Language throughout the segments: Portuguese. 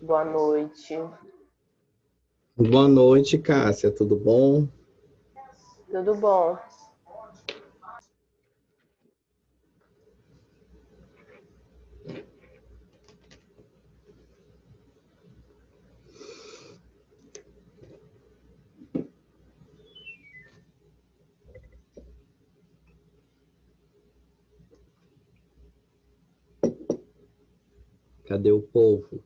Boa noite. Boa noite, Cássia. Tudo bom? Tudo bom? Cadê o povo?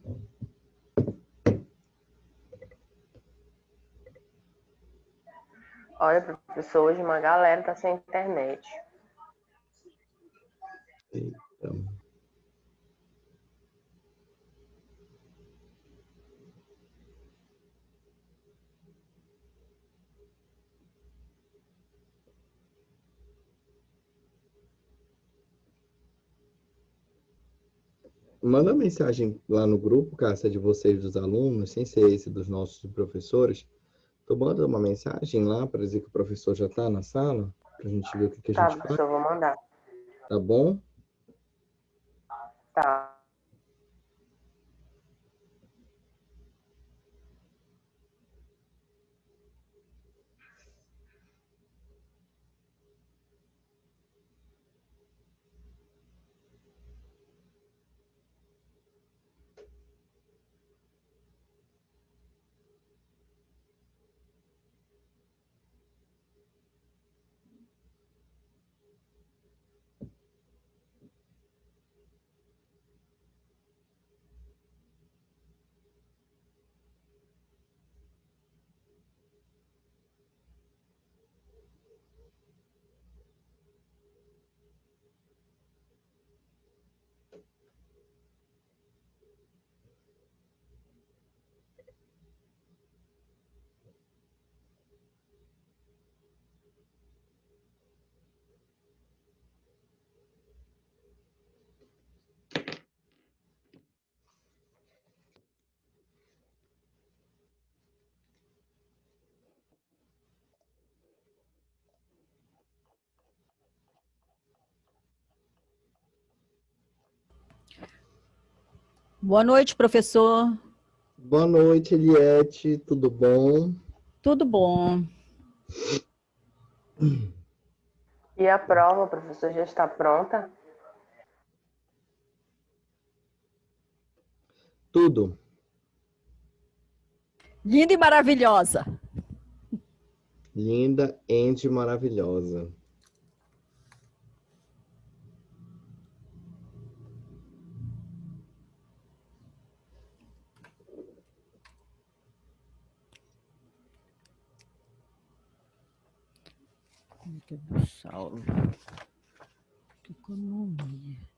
Olha, professor, hoje uma galera tá sem internet. Eita. Manda mensagem lá no grupo, Cássia, de vocês, dos alunos, sem ser esse dos nossos professores. Tu manda uma mensagem lá para dizer que o professor já está na sala, para a gente ver o que a Tá, gente faz, professor, vou mandar. tá bom? Tá. Boa noite, professor. Boa noite, Eliette. Tudo bom? Tudo bom? E a prova, professor, já está pronta? Tudo. Linda e maravilhosa. Linda e maravilhosa. Saulo. Economia.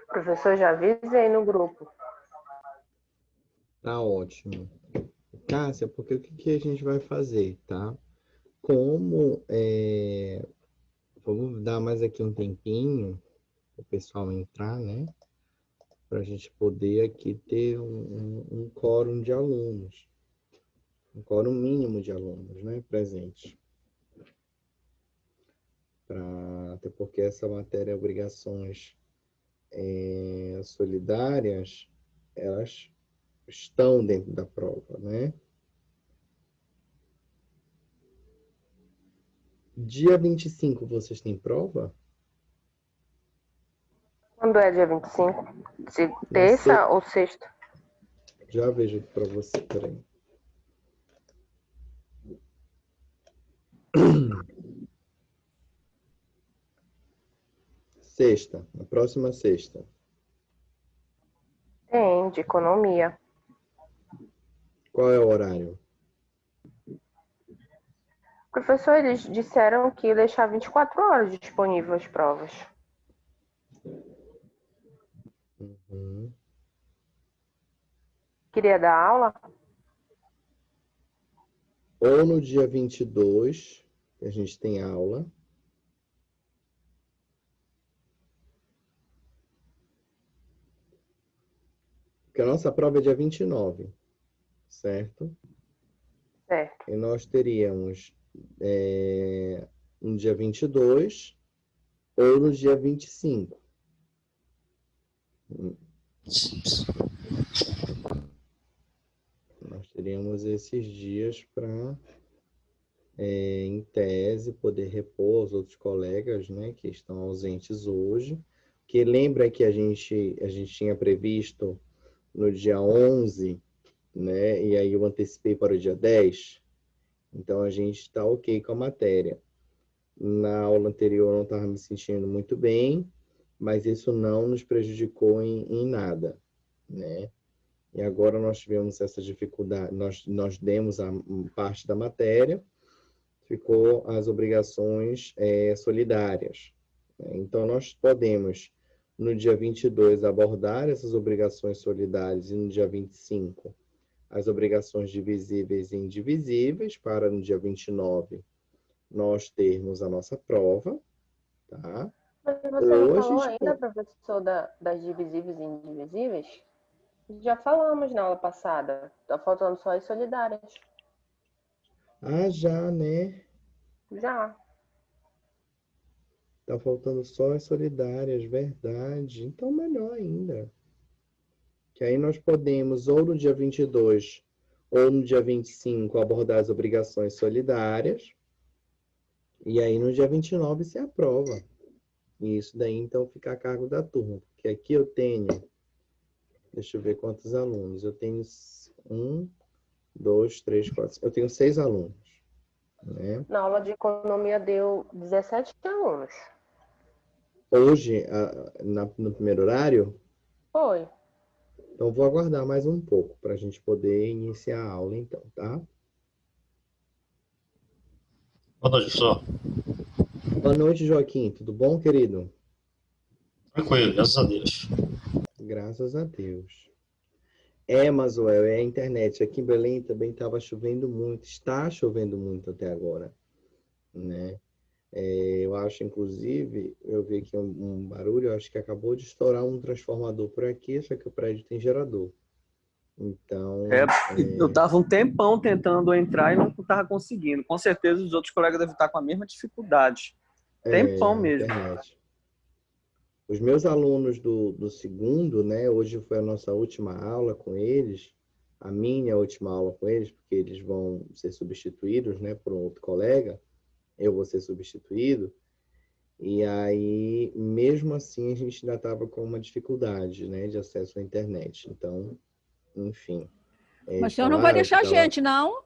Professor, já avisei no grupo. Tá ótimo. Cássia, porque o que a gente vai fazer, tá? Como vamos dar mais aqui um tempinho o pessoal entrar, né? Para a gente poder aqui ter um quórum de alunos, um quórum mínimo de alunos, né? Presente. Até porque essa matéria obrigações solidárias, elas estão dentro da prova, né? Dia 25 vocês têm prova? Quando é dia 25? De Na se- terça ou sexta? Já vejo aqui para você, peraí. Sexta, na próxima sexta. Tem, de economia. Qual é o horário? Professor, eles disseram que ia deixar 24 horas disponível as provas. Uhum. Queria dar aula? Ou no dia 22, que a gente tem aula. Porque a nossa prova é dia 29, certo? Certo. E nós teríamos no dia 22 ou no dia 25. Nós teríamos esses dias para, em tese, poder repor os outros colegas, né, que estão ausentes hoje. Que lembra que a gente tinha previsto no dia 11, né, e aí eu antecipei para o dia 10. Então, a gente está ok com a matéria. Na aula anterior, eu não estava me sentindo muito bem, mas isso não nos prejudicou em nada, né? E agora nós tivemos essa dificuldade, nós demos a parte da matéria, ficou as obrigações solidárias, né? Então, nós podemos, no dia 22, abordar essas obrigações solidárias e no dia 25, as obrigações divisíveis e indivisíveis, para no dia 29 nós termos a nossa prova, tá? Mas você não Ou a falou gente ainda, pode... professor, das divisíveis e indivisíveis? Já falamos na aula passada. Tá faltando só as solidárias. Ah, já, né? Já. Tá faltando só as solidárias, verdade. Então, melhor ainda. Que aí nós podemos, ou no dia 22 ou no dia 25, abordar as obrigações solidárias. E aí, no dia 29, se aprova. E isso daí, então, fica a cargo da turma. Porque aqui eu tenho... Deixa eu ver quantos alunos. Eu tenho 1, 2, 3, 4... Eu tenho 6 alunos, né? Na aula de economia deu 17 alunos. Hoje, no primeiro horário, Foi. então vou aguardar mais um pouco para a gente poder iniciar a aula, então, tá? Boa noite, professor. Boa noite, Joaquim. Tudo bom, querido? Tranquilo, graças a Deus. Graças a Deus. Masuel, é a internet. Aqui em Belém também estava chovendo muito, está chovendo muito até agora, né? Eu acho, inclusive, eu vi aqui um barulho, eu acho que acabou de estourar um transformador por aqui, só que o prédio tem gerador. Então, Eu tava um tempão tentando entrar e não tava conseguindo. Com certeza os outros colegas devem estar com a mesma dificuldade. Tempão mesmo. internet. Os meus alunos do segundo, né? Hoje foi a nossa última aula com eles, a minha última aula com eles, porque eles vão ser substituídos, né, por um outro colega. Eu vou ser substituído. E aí, mesmo assim, a gente ainda estava com uma dificuldade, né, de acesso à internet. Então, enfim. Mas o senhor não vai deixar a gente, não?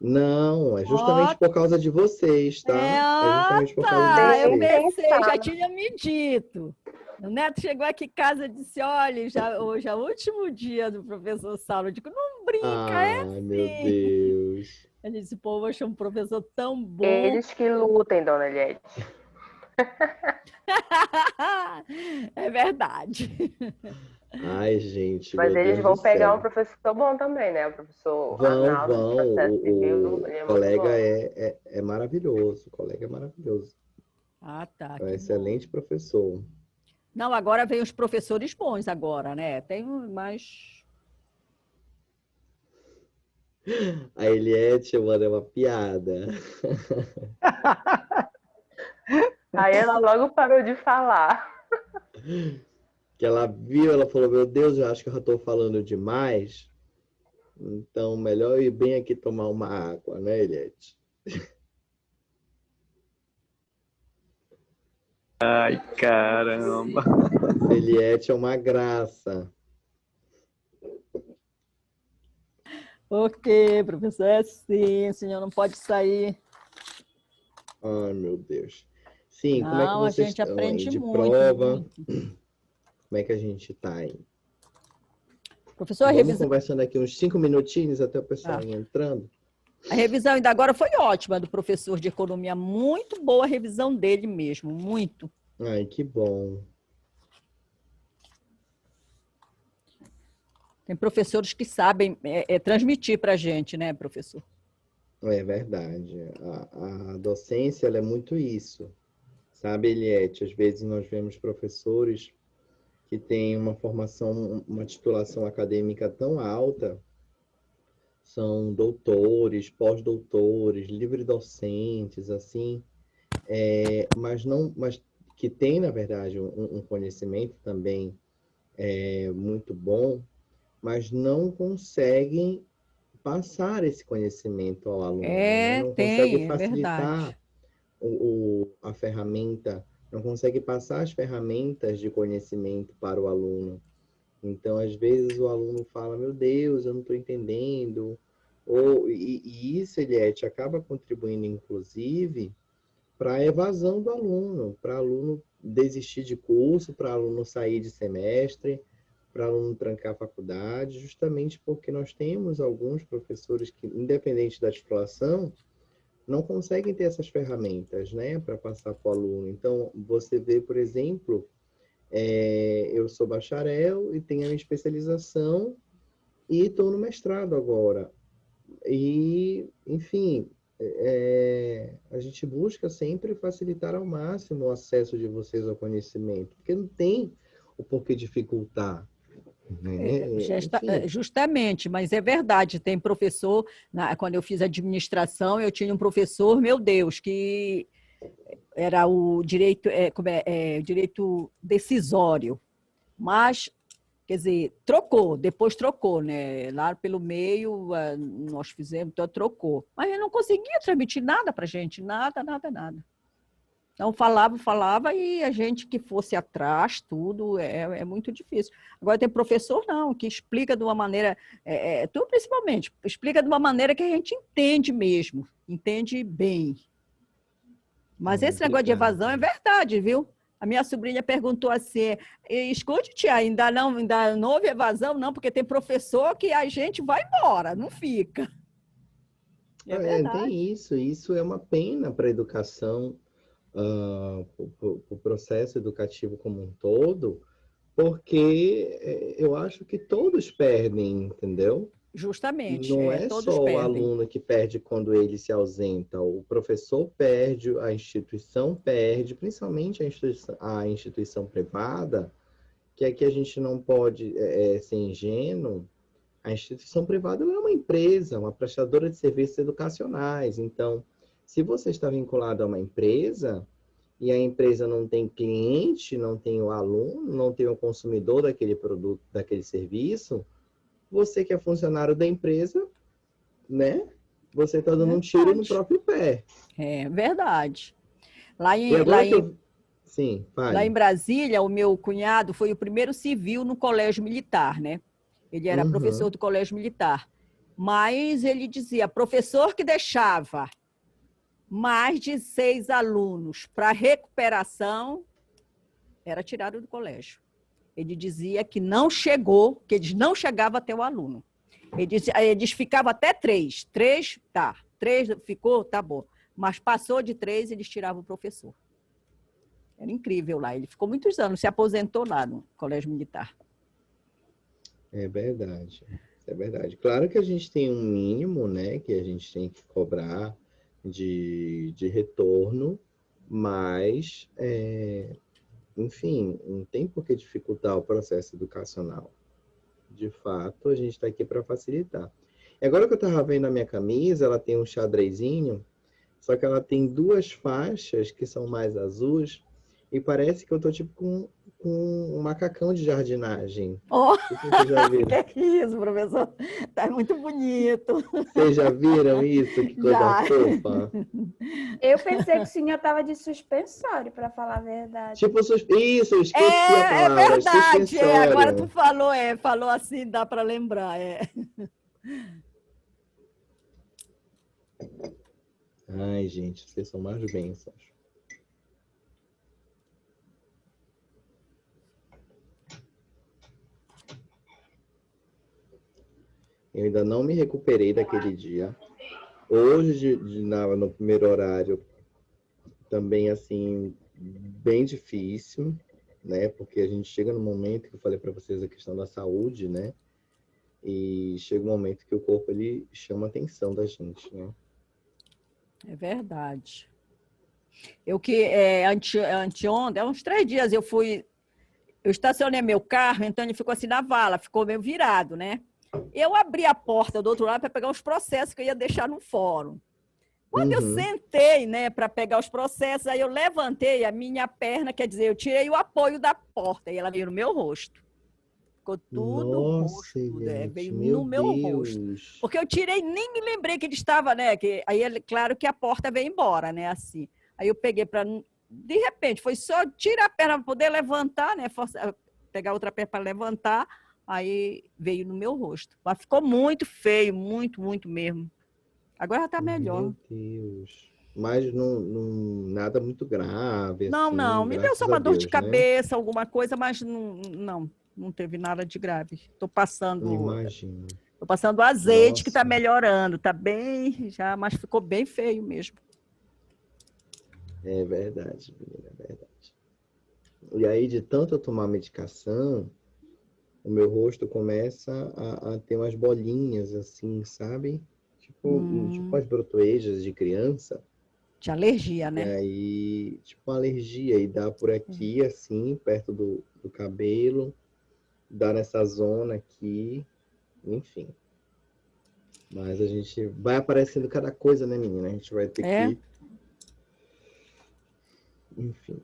Não, é justamente por causa de vocês, tá? É justamente por causa de tá. Eu vocês. pensei, já tinha me dito. O Neto chegou aqui em casa e disse, olha, hoje é o último dia do professor Saulo. Eu digo, não brinca, é Ai, meu sim. Deus. Ele disse, pô, eu achei um professor tão bom. Eles que lutem, dona Eliette. É verdade. Ai, gente, Mas meu eles Deus vão do pegar céu. um professor bom também, né? O professor Vão. Arnaldo, de processo civil, ele é O muito colega bom. é maravilhoso. O colega é maravilhoso. Ah, tá. É um que excelente bom. professor. Não, agora vem os professores bons agora, né? Tem mais... A Eliette, mano, é uma piada. Aí ela logo parou de falar. Que ela viu, ela falou, meu Deus, eu acho que eu já estou falando demais. Então, melhor ir bem aqui tomar uma água, né, Eliette? Ai, caramba. Eliette é uma graça. Ok, professor, é sim, o senhor não pode sair. Ai, meu Deus. Sim, como é que Não, a vocês gente estão aí? aprende De muito, prova? muito. Como é que a gente está aí? Professor, Vamos conversando aqui uns 5 minutinhos até o pessoal ir entrando. a revisão ainda agora foi ótima do professor de economia, muito boa a revisão dele mesmo, muito. Ai, que bom. Tem professores que sabem transmitir para a gente, né, professor? É verdade. A docência, ela é muito isso. Sabe, Eliette? Às vezes nós vemos professores que têm uma formação, uma titulação acadêmica tão alta, são doutores, pós-doutores, livre-docentes, assim, mas que têm, na verdade, um conhecimento também muito bom, mas não conseguem passar esse conhecimento ao aluno, né? Não consegue É verdade. facilitar a ferramenta, não consegue passar as ferramentas de conhecimento para o aluno. Então, às vezes, o aluno fala, meu Deus, eu não estou entendendo. E isso, Eliette, acaba contribuindo, inclusive, para a evasão do aluno, para o aluno desistir de curso, para o aluno sair de semestre, para o aluno trancar a faculdade, justamente porque nós temos alguns professores que, independente da titulação, não conseguem ter essas ferramentas, né, para passar para o aluno. Então, você vê, por exemplo, eu sou bacharel e tenho a minha especialização e estou no mestrado agora. E, enfim, a gente busca sempre facilitar ao máximo o acesso de vocês ao conhecimento, porque não tem o porquê dificultar. Né? Enfim. Justamente, mas é verdade, tem professor, quando eu fiz administração, eu tinha um professor, meu Deus, que era o direito, direito decisório, mas, quer dizer, depois trocou, né? Lá pelo meio, nós fizemos, então trocou. Mas ele não conseguia transmitir nada para a gente, nada. Então, falava, e a gente que fosse atrás, tudo, é muito difícil. Agora, tem professor, não, que explica de uma maneira, tu principalmente, explica de uma maneira que a gente entende mesmo, entende bem. Mas esse negócio de evasão é verdade, viu? A minha sobrinha perguntou assim, escute, tia, ainda não houve evasão? Não, porque tem professor que a gente vai embora, não fica. É verdade. Tem isso é uma pena para a educação, o processo educativo como um todo, porque eu acho que todos perdem, entendeu? Justamente, Não é todos só o perdem. aluno que perde quando ele se ausenta, o professor perde, a instituição perde, principalmente a instituição privada, que aqui a gente não pode ser ingênuo. A instituição privada é uma empresa, uma prestadora de serviços educacionais. Então, se você está vinculado a uma empresa e a empresa não tem cliente, não tem o aluno, não tem o consumidor daquele produto, daquele serviço, você que é funcionário da empresa, né? Você está dando um tiro no próprio pé. É verdade. Sim, lá em Brasília, o meu cunhado foi o primeiro civil no colégio militar, né? Ele era professor do colégio militar. Mas ele dizia, professor que deixava mais de 6 alunos para recuperação, era tirado do colégio. Ele dizia que não chegou, que eles não chegavam até o aluno. Eles ficavam até 3. 3, tá. 3 ficou, tá bom. Mas passou de 3, eles tiravam o professor. Era incrível lá. Ele ficou muitos anos, se aposentou lá no colégio militar. É verdade. É verdade. Claro que a gente tem um mínimo, né, que a gente tem que cobrar de retorno, mas, enfim, não tem por que dificultar o processo educacional. De fato, a gente está aqui para facilitar. E agora que eu estava vendo a minha camisa, ela tem um xadrezinho, só que ela tem 2 faixas que são mais azuis, e parece que eu estou tipo com um macacão de jardinagem. Oh, Não sei se vocês já viram. que isso, professor? Tá muito bonito. Vocês já viram isso? Que coisa Já. fofa. Eu pensei que o senhor estava de suspensório, para falar a verdade. Tipo, isso, eu esqueci a É palavra. verdade. Agora tu suspensório. falou assim, dá para lembrar. Ai, gente, vocês são mais bênçãos. Eu ainda não me recuperei daquele dia. Hoje, no primeiro horário, também, assim, bem difícil, né? Porque a gente chega no momento que eu falei para vocês a questão da saúde, né? E chega um momento que o corpo, ele chama a atenção da gente, né? É verdade. Eu anteontem, há uns 3 dias, eu estacionei meu carro, então ele ficou assim na vala, ficou meio virado, né? Eu abri a porta do outro lado para pegar os processos que eu ia deixar no fórum. Quando eu sentei, né, para pegar os processos, aí eu levantei a minha perna, quer dizer, eu tirei o apoio da porta e ela veio no meu rosto. Ficou tudo no rosto, gente, veio no meu rosto. Porque eu tirei, nem me lembrei que ele estava, né? Aí, claro que a porta veio embora, né? Assim. Aí eu peguei para. De repente, foi só tirar a perna para poder levantar, né? Pegar outra perna para levantar, aí veio no meu rosto. Mas ficou muito feio, muito, muito mesmo. Agora já está melhor. Meu Deus. Mas nada muito grave, Não, assim, não. Me deu só graças a uma dor Deus, de né? cabeça, alguma coisa, mas não teve nada de grave. Estou passando. Imagino. Estou passando azeite Nossa. que está melhorando. Está bem, já, mas ficou bem feio mesmo. É verdade, menina, é verdade. E aí, de tanto eu tomar medicação, o meu rosto começa a ter umas bolinhas, assim, sabe? Tipo as brotoejas de criança. De alergia, E né? aí, tipo, uma alergia. E dá por aqui, assim, perto do cabelo. Dá nessa zona aqui. Enfim. Mas a gente vai aparecendo cada coisa, né, menina? A gente vai ter que... Enfim.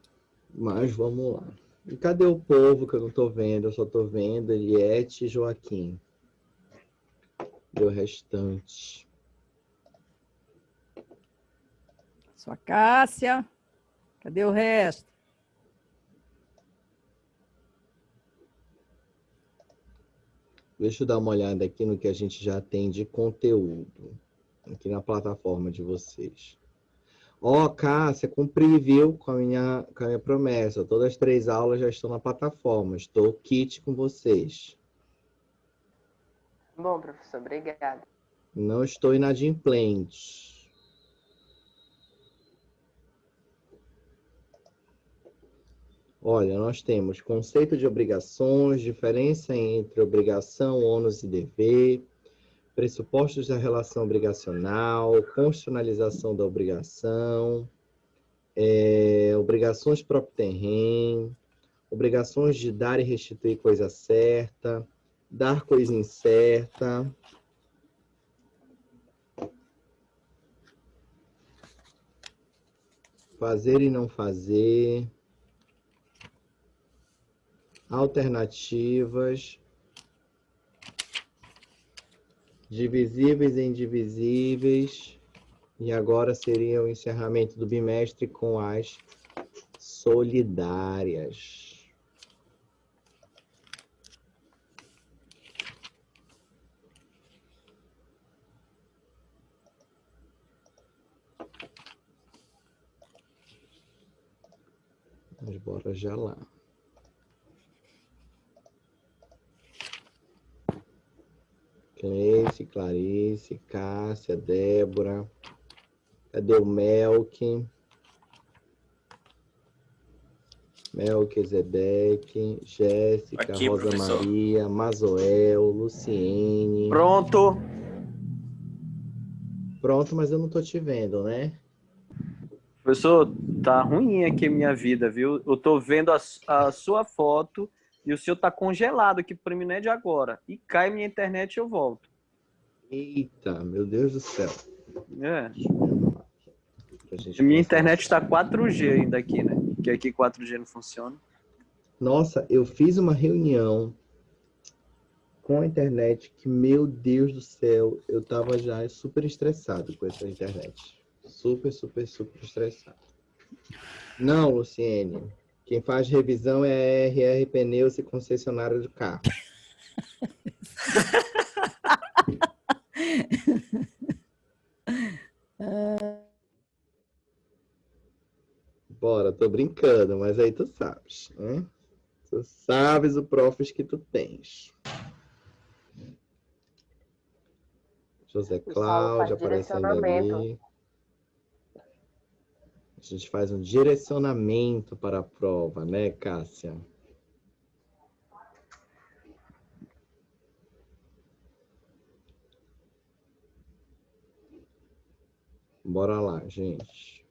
Mas vamos lá. E cadê o povo que eu não tô vendo? Eu só tô vendo Eliette e Joaquim. E o restante. Sua Cássia. Cadê o resto? Deixa eu dar uma olhada aqui no que a gente já tem de conteúdo. Aqui na plataforma de vocês. Ó, Cássia, cumpri, viu? Com a minha promessa. Todas as 3 aulas já estão na plataforma. Estou kit com vocês. Bom, professor, obrigada. Não estou inadimplente. Olha, nós temos conceito de obrigações, diferença entre obrigação, ônus e dever, pressupostos da relação obrigacional, constitucionalização da obrigação, obrigações próprio terreno, obrigações de dar e restituir coisa certa, dar coisa incerta. Fazer e não fazer. Alternativas. Divisíveis e indivisíveis. E agora seria o encerramento do bimestre com as solidárias. Mas bora já lá. Cleice, Clarice, Cássia, Débora. Cadê o Melk? Melquisedeque, Jéssica, Aqui, Rosa professor. Maria, Mazoel, Luciene. Pronto. Pronto, mas eu não tô te vendo, né? Professor, tá ruim aqui a minha vida, viu? Eu tô vendo a sua foto e o senhor tá congelado aqui para mim, não é de agora. E cai minha internet e eu volto. Eita, meu Deus do céu. É. Pra gente Minha começar. internet está 4G ainda aqui, né? Que aqui 4G não funciona. Nossa, eu fiz uma reunião com a internet que, meu Deus do céu, eu tava já super estressado com essa internet. Super, super, super estressado. Não, Luciene. Quem faz revisão é a RR Pneus e concessionária do carro. Bora, tô brincando, mas aí tu sabes, né? Tu sabes o profis que tu tens. José O Saulo Cláudio faz aparecendo direcionamento. ali. A gente faz um direcionamento para a prova, né, Cássia? Bora lá, gente.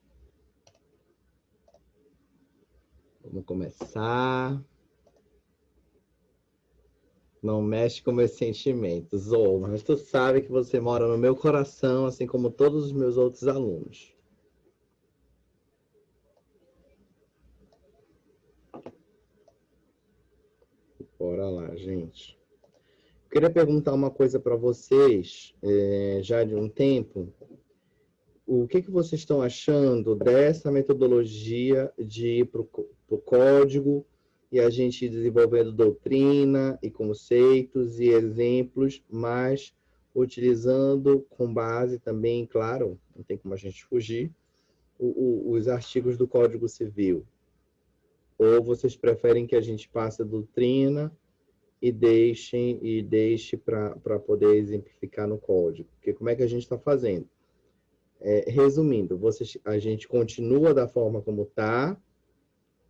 Vamos começar. Não mexe com meus sentimentos. Ô, mas tu sabe que você mora no meu coração, assim como todos os meus outros alunos. Bora lá, gente. Queria perguntar uma coisa para vocês, já de um tempo. O que vocês estão achando dessa metodologia de ir para o código e a gente desenvolvendo doutrina e conceitos e exemplos, mas utilizando com base também, claro, não tem como a gente fugir, os artigos do Código Civil? Ou vocês preferem que a gente passe a doutrina e deixe para poder exemplificar no código? Porque como é que a gente está fazendo? Resumindo, a gente continua da forma como está,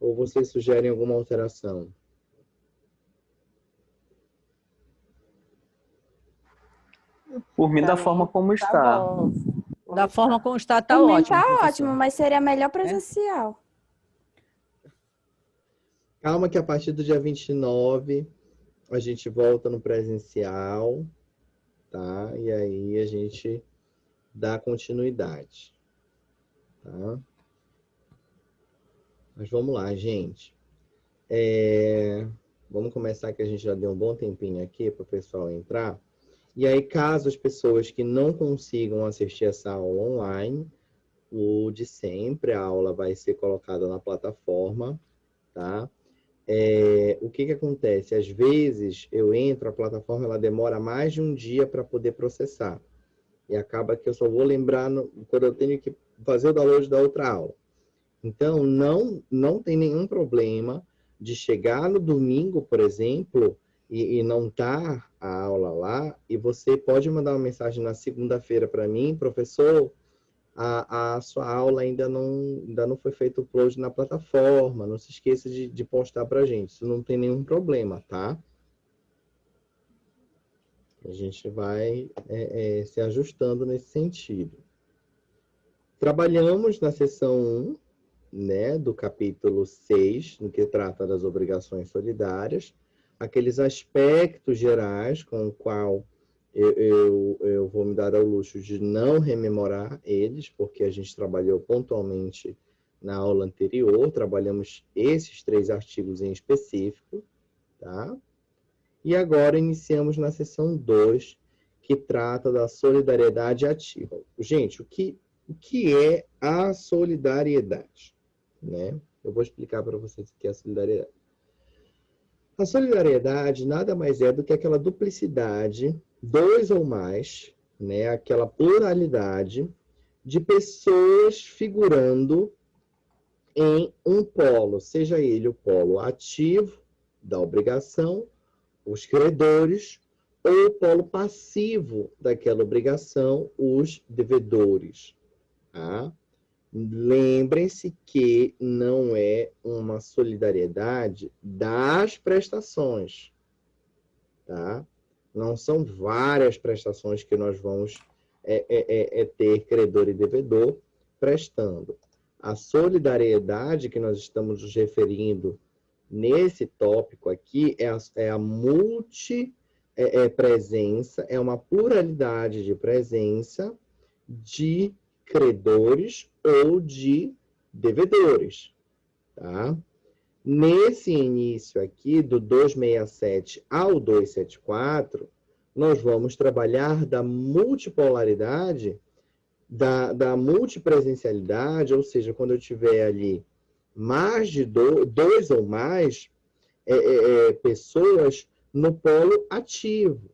ou vocês sugerem alguma alteração? Por mim, da Pra forma mim, como tá está. bom. Da forma como está, tá Por mim ótimo, tá professor. ótimo, mas seria melhor presencial. Calma que a partir do dia 29 a gente volta no presencial, tá? E aí a gente dá continuidade, tá? Mas vamos lá, gente. Vamos começar, que a gente já deu um bom tempinho aqui para o pessoal entrar. E aí, caso as pessoas que não consigam assistir essa aula online, o de sempre, a aula vai ser colocada na plataforma, tá? O que acontece? Às vezes eu entro, a plataforma ela demora mais de um dia para poder processar. E acaba que eu só vou lembrar quando eu tenho que fazer o download da outra aula. Então, não tem nenhum problema de chegar no domingo, por exemplo, e não tá a aula lá, e você pode mandar uma mensagem na segunda-feira para mim: professor, a sua aula ainda não foi feito o upload na plataforma, não se esqueça de postar para a gente. Isso não tem nenhum problema, tá? A gente vai se ajustando nesse sentido. Trabalhamos na seção 1, né, do capítulo 6, no que trata das obrigações solidárias, aqueles aspectos gerais com o qual eu vou me dar ao luxo de não rememorar eles, porque a gente trabalhou pontualmente na aula anterior, trabalhamos esses 3 artigos em específico, tá? E agora iniciamos na seção 2, que trata da solidariedade ativa. Gente, o que é a solidariedade? Né? Eu vou explicar para vocês o que é a solidariedade. A solidariedade nada mais é do que aquela duplicidade, 2 ou mais, né? Aquela pluralidade de pessoas figurando em um polo, seja ele o polo ativo da obrigação, os credores, ou o polo passivo daquela obrigação, os devedores. Tá? Lembrem-se que não é uma solidariedade das prestações, tá? Não são várias prestações que nós vamos ter credor e devedor prestando. A solidariedade que nós estamos nos referindo nesse tópico aqui é a multipresença, é uma pluralidade de presença de credores ou de devedores, tá? Nesse início aqui, do 267 ao 274, nós vamos trabalhar da multipolaridade, da multipresencialidade, ou seja, quando eu tiver ali mais de dois ou mais pessoas no polo ativo,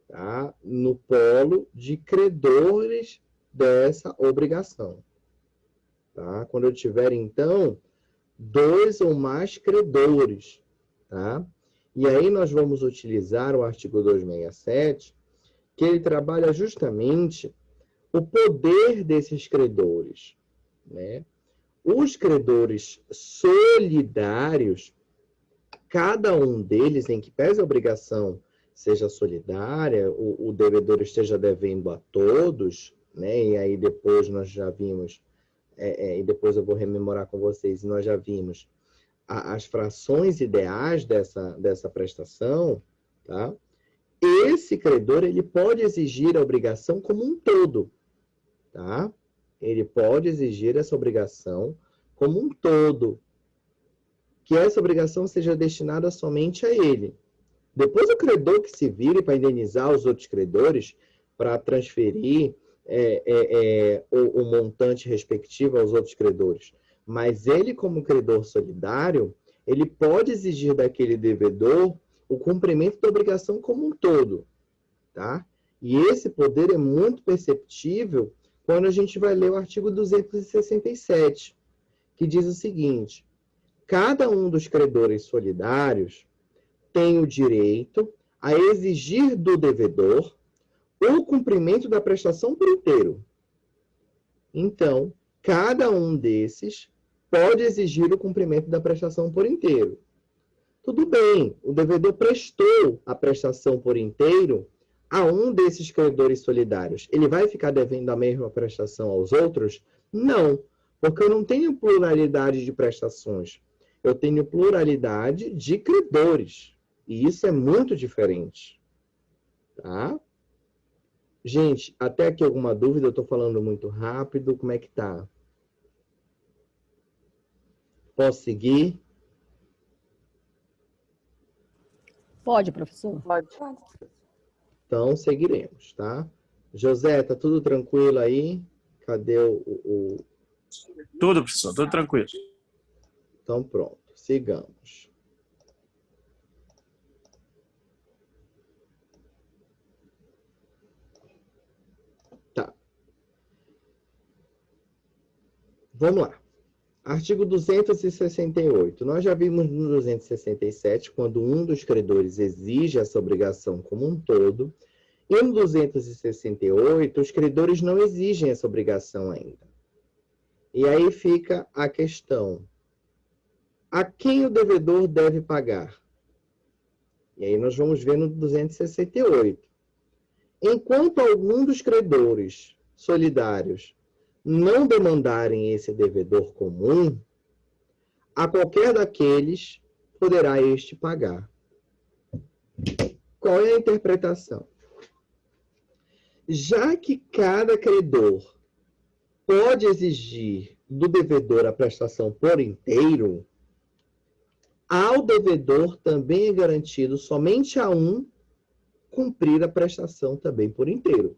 tá? No polo de credores dessa obrigação. Tá? Quando eu tiver, então, dois ou mais credores, tá? E aí nós vamos utilizar o artigo 267, que ele trabalha justamente o poder desses credores, né? Os credores solidários, cada um deles, em que pese a obrigação seja solidária, o devedor esteja devendo a todos, né? E aí depois nós já vimos, e depois eu vou rememorar com vocês, nós já vimos as frações ideais dessa prestação, tá? Esse credor, ele pode exigir a obrigação como um todo, tá? Ele pode exigir essa obrigação como um todo, que essa obrigação seja destinada somente a ele. Depois o credor que se vire para indenizar os outros credores, para transferir o montante respectivo aos outros credores. Mas ele, como credor solidário, ele pode exigir daquele devedor o cumprimento da obrigação como um todo, tá? E esse poder é muito perceptível quando a gente vai ler o artigo 267, que diz o seguinte: cada um dos credores solidários tem o direito a exigir do devedor o cumprimento da prestação por inteiro. Então, cada um desses pode exigir o cumprimento da prestação por inteiro. Tudo bem, o devedor prestou a prestação por inteiro a um desses credores solidários. Ele vai ficar devendo a mesma prestação aos outros? Não, porque eu não tenho pluralidade de prestações. Eu tenho pluralidade de credores. E isso é muito diferente. Tá? Gente, até aqui alguma dúvida? Eu estou falando muito rápido. Como é que tá? Posso seguir? Pode, professor. Pode. Então, seguiremos, tá? José, tá tudo tranquilo aí? Cadê o... Tudo, professor, tudo tranquilo. Então, pronto. Sigamos. Tá. Vamos lá. Artigo 268. Nós já vimos no 267, quando um dos credores exige essa obrigação como um todo, e no 268, os credores não exigem essa obrigação ainda. E aí fica a questão: a quem o devedor deve pagar? E aí nós vamos ver no 268. Enquanto algum dos credores solidários não demandarem esse devedor comum, a qualquer daqueles poderá este pagar. Qual é a interpretação? Já que cada credor pode exigir do devedor a prestação por inteiro, ao devedor também é garantido somente a um cumprir a prestação também por inteiro.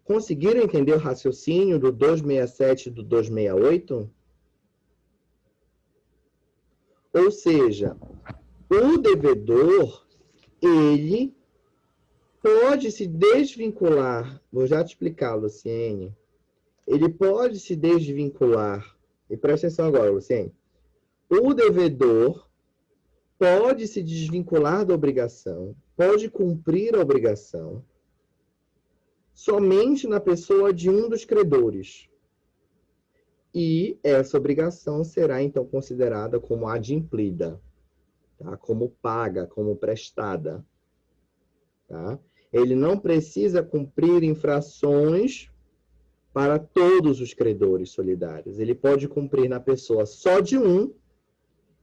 Conseguiram entender o raciocínio do 267 e do 268? Ou seja, o devedor, ele pode se desvincular, vou já te explicar, Luciene, ele pode se desvincular, e presta atenção agora, Luciene, o devedor pode se desvincular da obrigação, pode cumprir a obrigação, somente na pessoa de um dos credores. E essa obrigação será, então, considerada como adimplida, tá? Como paga, como prestada. Tá? Ele não precisa cumprir infrações para todos os credores solidários. Ele pode cumprir na pessoa só de um,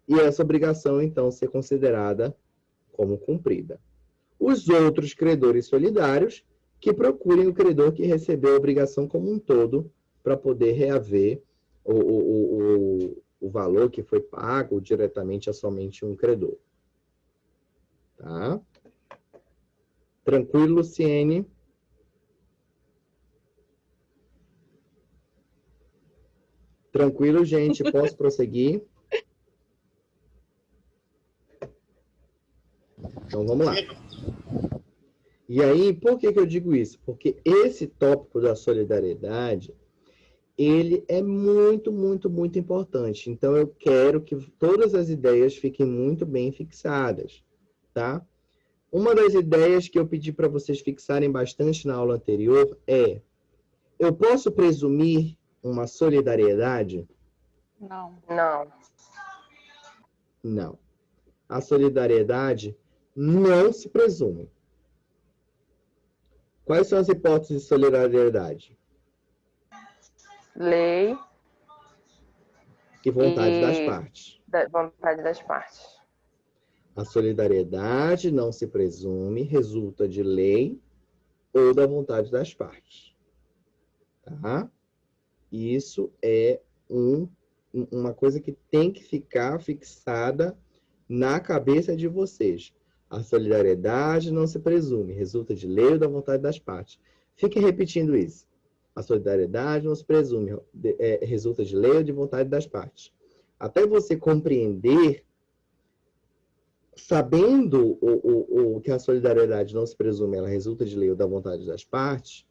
e essa obrigação, então, ser considerada como cumprida. Os outros credores solidários que procurem o credor que recebeu a obrigação como um todo para poder reaver o valor que foi pago diretamente a somente um credor. Tá? Tranquilo, Luciene? Tranquilo, gente? Posso prosseguir? Então, vamos lá. E aí, por que que eu digo isso? Porque esse tópico da solidariedade, ele é muito, muito, muito importante. Então, eu quero que todas as ideias fiquem muito bem fixadas, tá? Uma das ideias que eu pedi para vocês fixarem bastante na aula anterior é: eu posso presumir uma solidariedade? Não. Não. Não. A solidariedade não se presume. Quais são as hipóteses de solidariedade? Lei E vontade das e partes. da vontade das partes. A solidariedade não se presume, resulta de lei ou da vontade das partes. Tá? Isso é uma coisa que tem que ficar fixada na cabeça de vocês. A solidariedade não se presume, resulta de lei ou da vontade das partes. Fiquem repetindo isso. A solidariedade não se presume, resulta de lei ou de vontade das partes. Até você compreender, sabendo o que a solidariedade não se presume, ela resulta de lei ou da vontade das partes,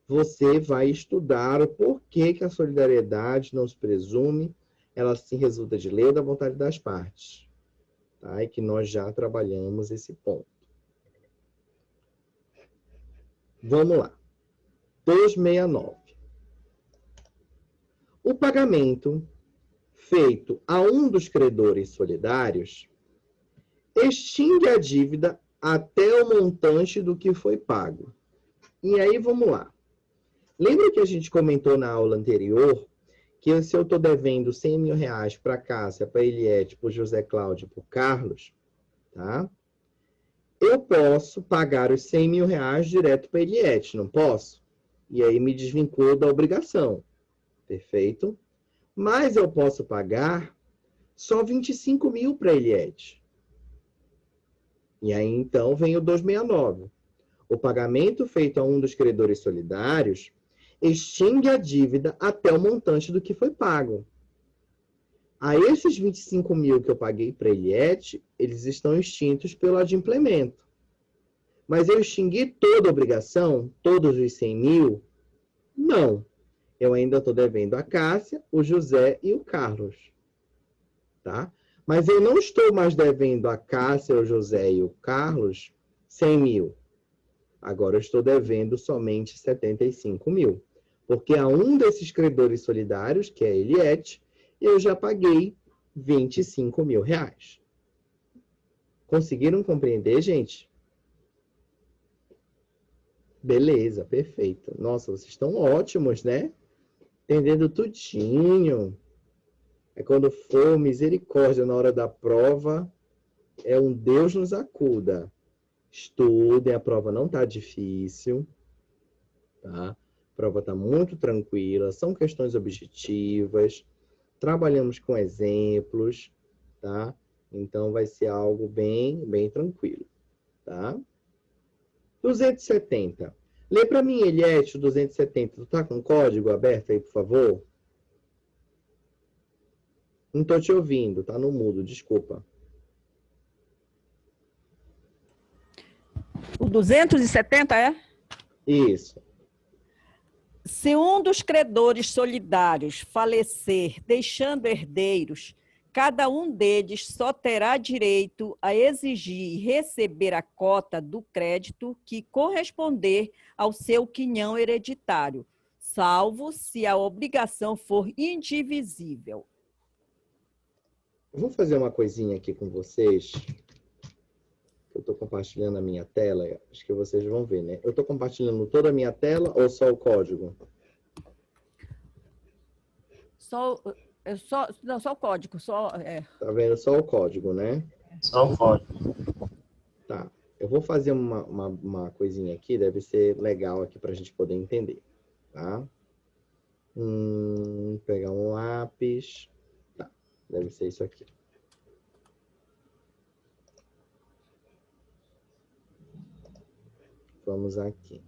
você vai estudar o porquê que a solidariedade não se presume, ela sim resulta de lei ou da vontade das partes. Tá? E que nós já trabalhamos esse ponto. Vamos lá. 269. O pagamento feito a um dos credores solidários extingue a dívida até o montante do que foi pago. E aí, vamos lá. Lembra que a gente comentou na aula anterior que se eu estou devendo 100 mil reais para a Cássia, para a Eliette, para o José Cláudio, para o Carlos, tá? Eu posso pagar os 100 mil reais direto para a Eliette, não posso? E aí me desvinculo da obrigação. Perfeito? Mas eu posso pagar só 25 mil para a Eliette. E aí, então, vem o 269. O pagamento feito a um dos credores solidários extingue a dívida até o montante do que foi pago. A esses 25 mil que eu paguei para a Eliette, eles estão extintos pelo adimplemento. Mas eu extingui toda a obrigação, todos os 100 mil? Não. Eu ainda estou devendo a Cássia, o José e o Carlos. Tá? Mas eu não estou mais devendo a Cássia, o José e o Carlos 100 mil. Agora eu estou devendo somente 75 mil. Porque a um desses credores solidários, que é a Eliette, eu já paguei 25 mil reais. Conseguiram compreender, gente? Beleza, perfeito. Nossa, vocês estão ótimos, né? Entendendo tudinho. É quando for misericórdia na hora da prova, é um Deus nos acuda. Estudem, a prova não está difícil, tá? A prova está muito tranquila, são questões objetivas, trabalhamos com exemplos, tá? Então vai ser algo bem, bem tranquilo, tá? 270. Lê para mim, Eliette, o 270. Tu tá com o código aberto aí, por favor? Não tô te ouvindo, tá no mudo, desculpa. O 270 é? Isso. Se um dos credores solidários falecer, deixando herdeiros, cada um deles só terá direito a exigir e receber a cota do crédito que corresponder ao seu quinhão hereditário, salvo se a obrigação for indivisível. Eu vou fazer uma coisinha aqui com vocês. Eu estou compartilhando a minha tela, acho que vocês vão ver, né? Eu estou compartilhando toda a minha tela ou só o código? Só o código. Tá vendo só o código, né? Só o código. Tá. Eu vou fazer uma coisinha aqui, deve ser legal aqui para a gente poder entender, tá? Pegar um lápis. Tá. Deve ser isso aqui. Vamos aqui.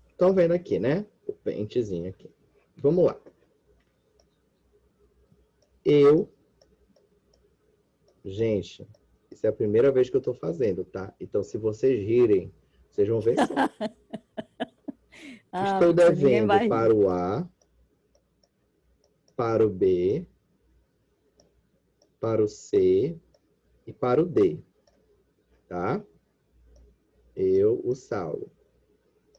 Estão vendo aqui, né? O pentezinho aqui. Vamos lá. Gente, isso é a primeira vez que eu estou fazendo, tá? Então, se vocês rirem, vocês vão ver só. Estou devendo para o A, para o B, para o C e para o D, tá? O Saulo.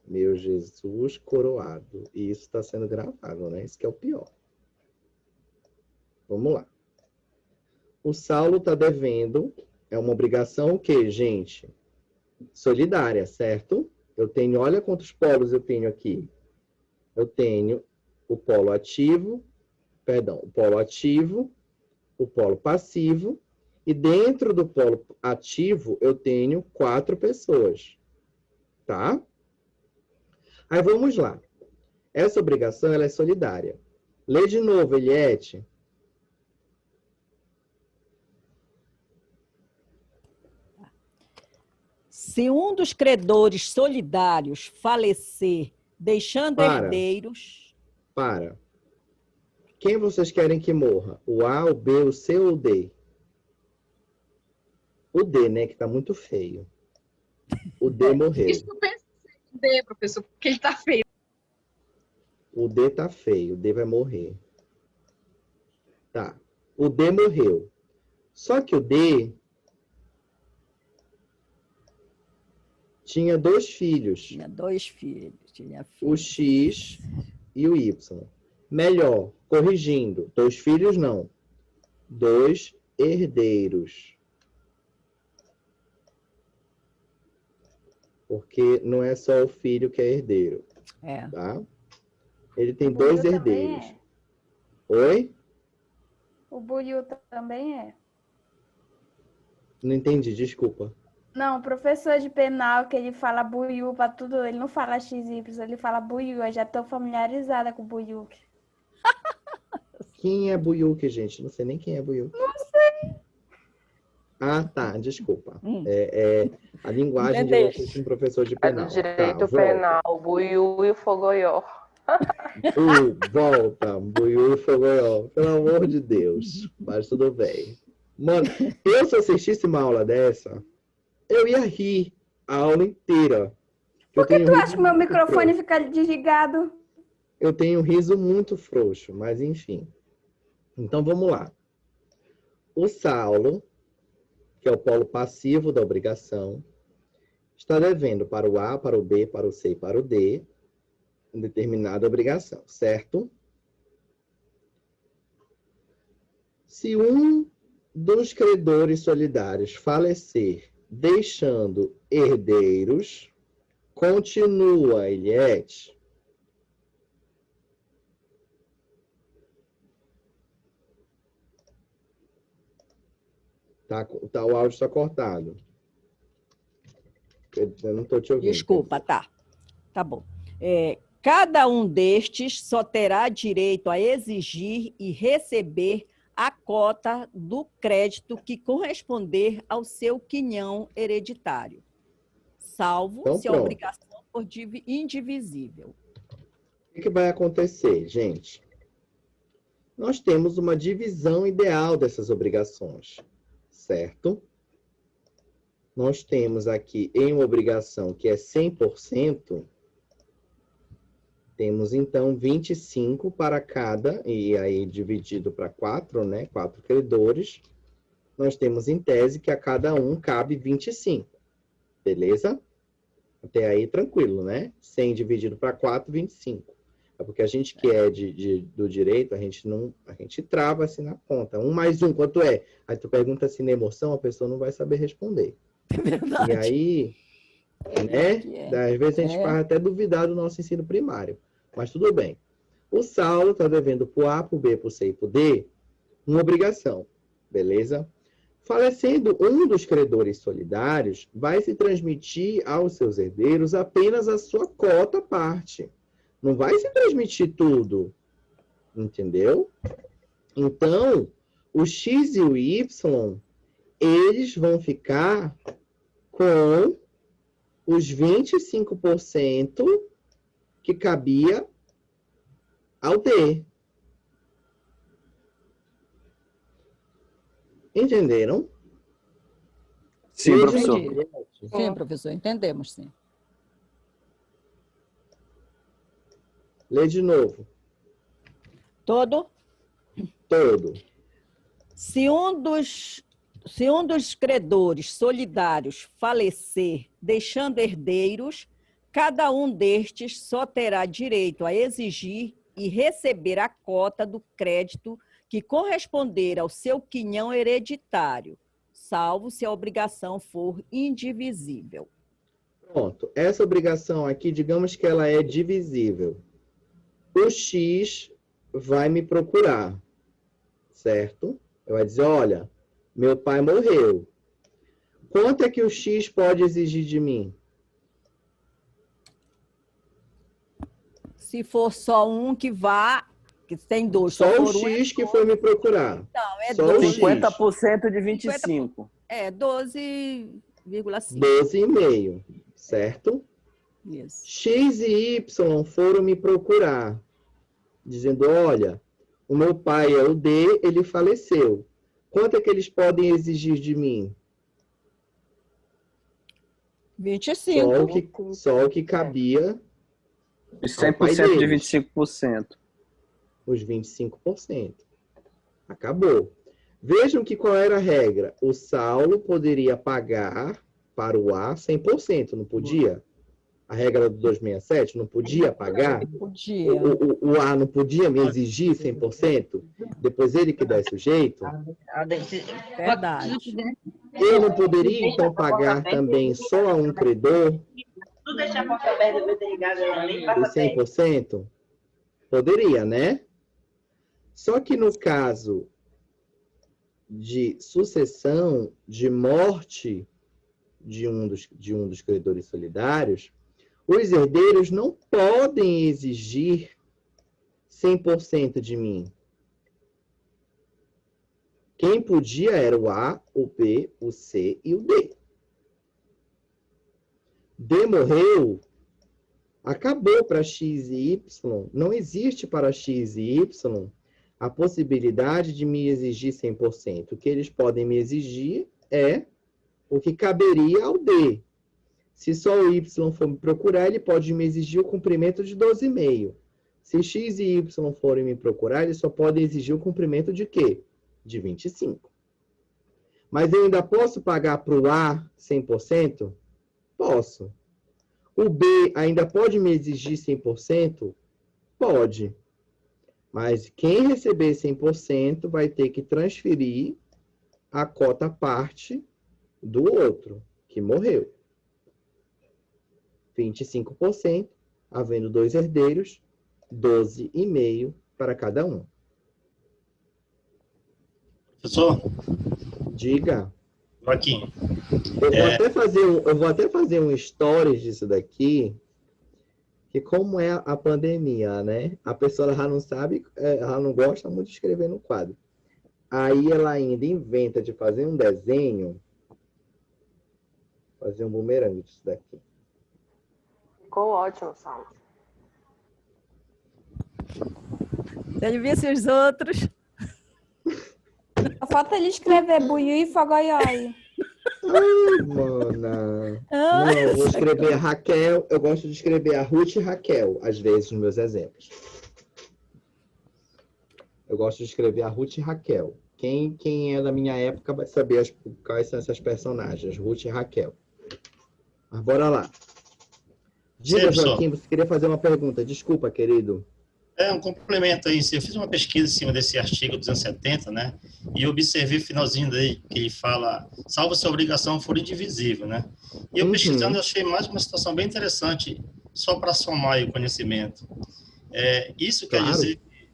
Meu Jesus coroado. E isso está sendo gravado, né? Isso que é o pior. Vamos lá. O Saulo está devendo, é uma obrigação o quê, gente? Solidária, certo? Eu tenho, olha quantos polos eu tenho aqui. Eu tenho o polo ativo, o polo ativo, o polo passivo, e dentro do polo ativo eu tenho 4 pessoas, tá? Aí vamos lá. Essa obrigação, ela é solidária. Lê de novo, Eliette. Se um dos credores solidários falecer, deixando herdeiros... Para. Quem vocês querem que morra? O A, o B, o C ou o D? O D, né? Que tá muito feio. O D morreu. Isso que eu pensei no D, professor, porque ele tá feio. O D tá feio. O D vai morrer. Tá. O D morreu. Só que o D tinha 2 filhos. Tinha 2 filhos. O X e o Y. Melhor, corrigindo. 2 filhos, não. 2 herdeiros. Porque não é só o filho que é herdeiro. Tá? Ele tem 2 herdeiros. Oi? O Buiu também é. Não entendi, desculpa. Não, o professor de penal, que ele fala Buiu para tudo, ele não fala XY, ele fala Buiu. Eu já estou familiarizada com o Buiu. Quem é Buyuki, gente? Não sei nem quem é Buyuki. Não sei. Ah, tá, desculpa. A linguagem de vocês com professor de É penal. do direito penal, o Buiu e o Fogoió. Volta, Buiu e Fogoió. Pelo amor de Deus. Mas tudo bem. Mano, eu se assistisse uma aula dessa, eu ia rir a aula inteira. Por que tu acha que meu microfone fica desligado? Eu tenho um riso muito frouxo, mas enfim. Então, vamos lá. O Saulo, que é o polo passivo da obrigação, está devendo para o A, para o B, para o C e para o D, em determinada obrigação, certo? Se um dos credores solidários falecer, deixando herdeiros, continua, Eliette. Tá, o áudio está cortado. Eu não estou te ouvindo. Desculpa, tá. Tá bom. Cada um destes só terá direito a exigir e receber a cota do crédito que corresponder ao seu quinhão hereditário, salvo então, se a obrigação for indivisível. O que vai acontecer, gente? Nós temos uma divisão ideal dessas obrigações, certo? Nós temos aqui em uma obrigação que é 100%, temos, então, 25 para cada, e aí dividido para 4, né? 4 credores. Nós temos, em tese, que a cada um cabe 25. Beleza? Até aí, tranquilo, né? 100 dividido para 4, 25. É porque a gente que é do direito, a gente trava assim na conta. 1 mais 1, quanto é? Aí tu pergunta assim na emoção, a pessoa não vai saber responder. É verdade. E aí, né? Às vezes a gente faz até duvidar do nosso ensino primário. Mas tudo bem. O Saulo está devendo para o A, para o B, para o C e para o D uma obrigação. Beleza? Falecendo um dos credores solidários, vai se transmitir aos seus herdeiros apenas a sua cota parte. Não vai se transmitir tudo. Entendeu? Então, o X e o Y, eles vão ficar com os 25% que cabia ao D. Entenderam? Sim, professor. Entendi. Sim, professor, entendemos, sim. Lê de novo. Todo? Todo. Se um dos credores solidários falecer, deixando herdeiros, cada um destes só terá direito a exigir e receber a cota do crédito que corresponder ao seu quinhão hereditário, salvo se a obrigação for indivisível. Pronto. Essa obrigação aqui, digamos que ela é divisível. O X vai me procurar, certo? Vai dizer, olha, meu pai morreu. Quanto é que o X pode exigir de mim? Se for só um que vá, que tem dois. Só o for um, X que foi me procurar. Então, é Só o 12. X. 50% de 25. É 12,5. 12,5, certo? Isso. X e Y foram me procurar, dizendo, olha, o meu pai é o D, ele faleceu. Quanto é que eles podem exigir de mim? 25. Só o que cabia E ao pai 100% de deles. 25%. Os 25%. Acabou. Vejam que qual era a regra. O Saulo poderia pagar para o A 100%, não podia? A regra do 267 não podia pagar? Podia. O A não podia me exigir 100%? Depois ele que desse o jeito? Verdade. Eu não poderia, então, pagar também só a um credor Tu deixa a porta aberta, eu vou ter ligado ali, os passa perto. 100%? Poderia, né? Só que no caso de sucessão, de morte de um dos credores solidários, os herdeiros não podem exigir 100% de mim. Quem podia era o A, o B, o C e o D. D morreu, acabou para X e Y. Não existe para X e Y a possibilidade de me exigir 100%. O que eles podem me exigir é o que caberia ao D. Se só o Y for me procurar, ele pode me exigir o cumprimento de 12,5. Se X e Y forem me procurar, eles só podem exigir o cumprimento de quê? De 25. Mas eu ainda posso pagar para o A 100%? Posso. O B ainda pode me exigir 100%? Pode. Mas quem receber 100% vai ter que transferir a cota parte do outro, que morreu. 25%, havendo 2 herdeiros, 12,5 para cada um. Professor, Diga. Joaquim, Eu vou até fazer um stories disso daqui, que como é a pandemia, né? A pessoa já não sabe, ela não gosta muito de escrever no quadro. Aí ela ainda inventa de fazer um desenho, fazer um bumerangue disso daqui. Ficou ótimo, Saulo. Você visse os outros. Só falta ele escrever Buiú e Fogoiói. Ai, mana. Não, eu vou escrever a Raquel. Eu gosto de escrever a Ruth e Raquel, às vezes, nos meus exemplos. Eu gosto de escrever a Ruth e Raquel. Quem é da minha época vai saber quais são essas personagens, Ruth e Raquel. Mas bora lá. Diga, Joaquim, você queria fazer uma pergunta. Desculpa, querido. É um complemento aí. Eu fiz uma pesquisa em cima desse artigo 270, né? E eu observei o finalzinho daí, que ele fala, salvo se a obrigação for indivisível, né? E eu pesquisando, eu achei mais uma situação bem interessante, só para somar aí o conhecimento. Isso quer dizer que,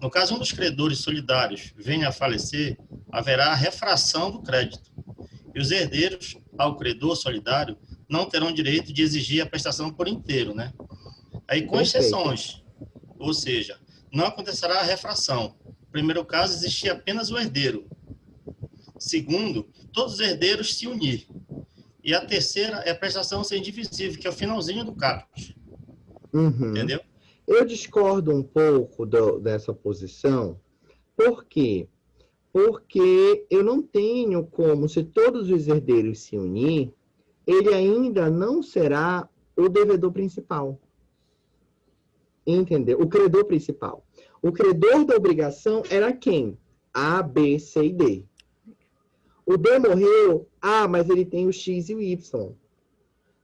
no caso um dos credores solidários venha a falecer, haverá a refração do crédito. E os herdeiros ao credor solidário não terão direito de exigir a prestação por inteiro, né? Aí, com Perfeito. exceções, ou seja, não acontecerá a refração. No primeiro caso, existia apenas o herdeiro. Segundo, todos os herdeiros se unir. E a terceira é a prestação ser indivisível, que é o finalzinho do caput. Uhum. Entendeu? Eu discordo um pouco dessa posição. Por quê? Porque eu não tenho como, se todos os herdeiros se unir, ele ainda não será o devedor principal. Entendeu? O credor principal. O credor da obrigação era quem? A, B, C e D. O D morreu, mas ele tem o X e o Y.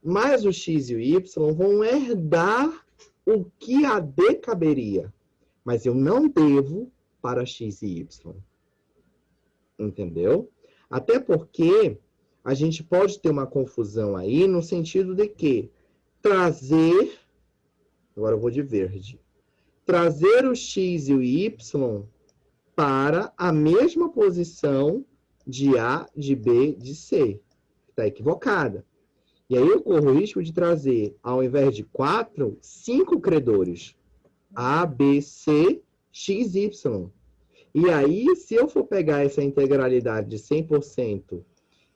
Mas o X e o Y vão herdar o que a D caberia. Mas eu não devo para X e Y. Entendeu? Até porque a gente pode ter uma confusão aí no sentido de que trazer, agora eu vou de verde, trazer o X e o Y para a mesma posição de A, de B, de C. Está equivocada. E aí eu corro o risco de trazer, ao invés de 4, 5 credores. A, B, C, X, Y. E aí, se eu for pegar essa integralidade de 100%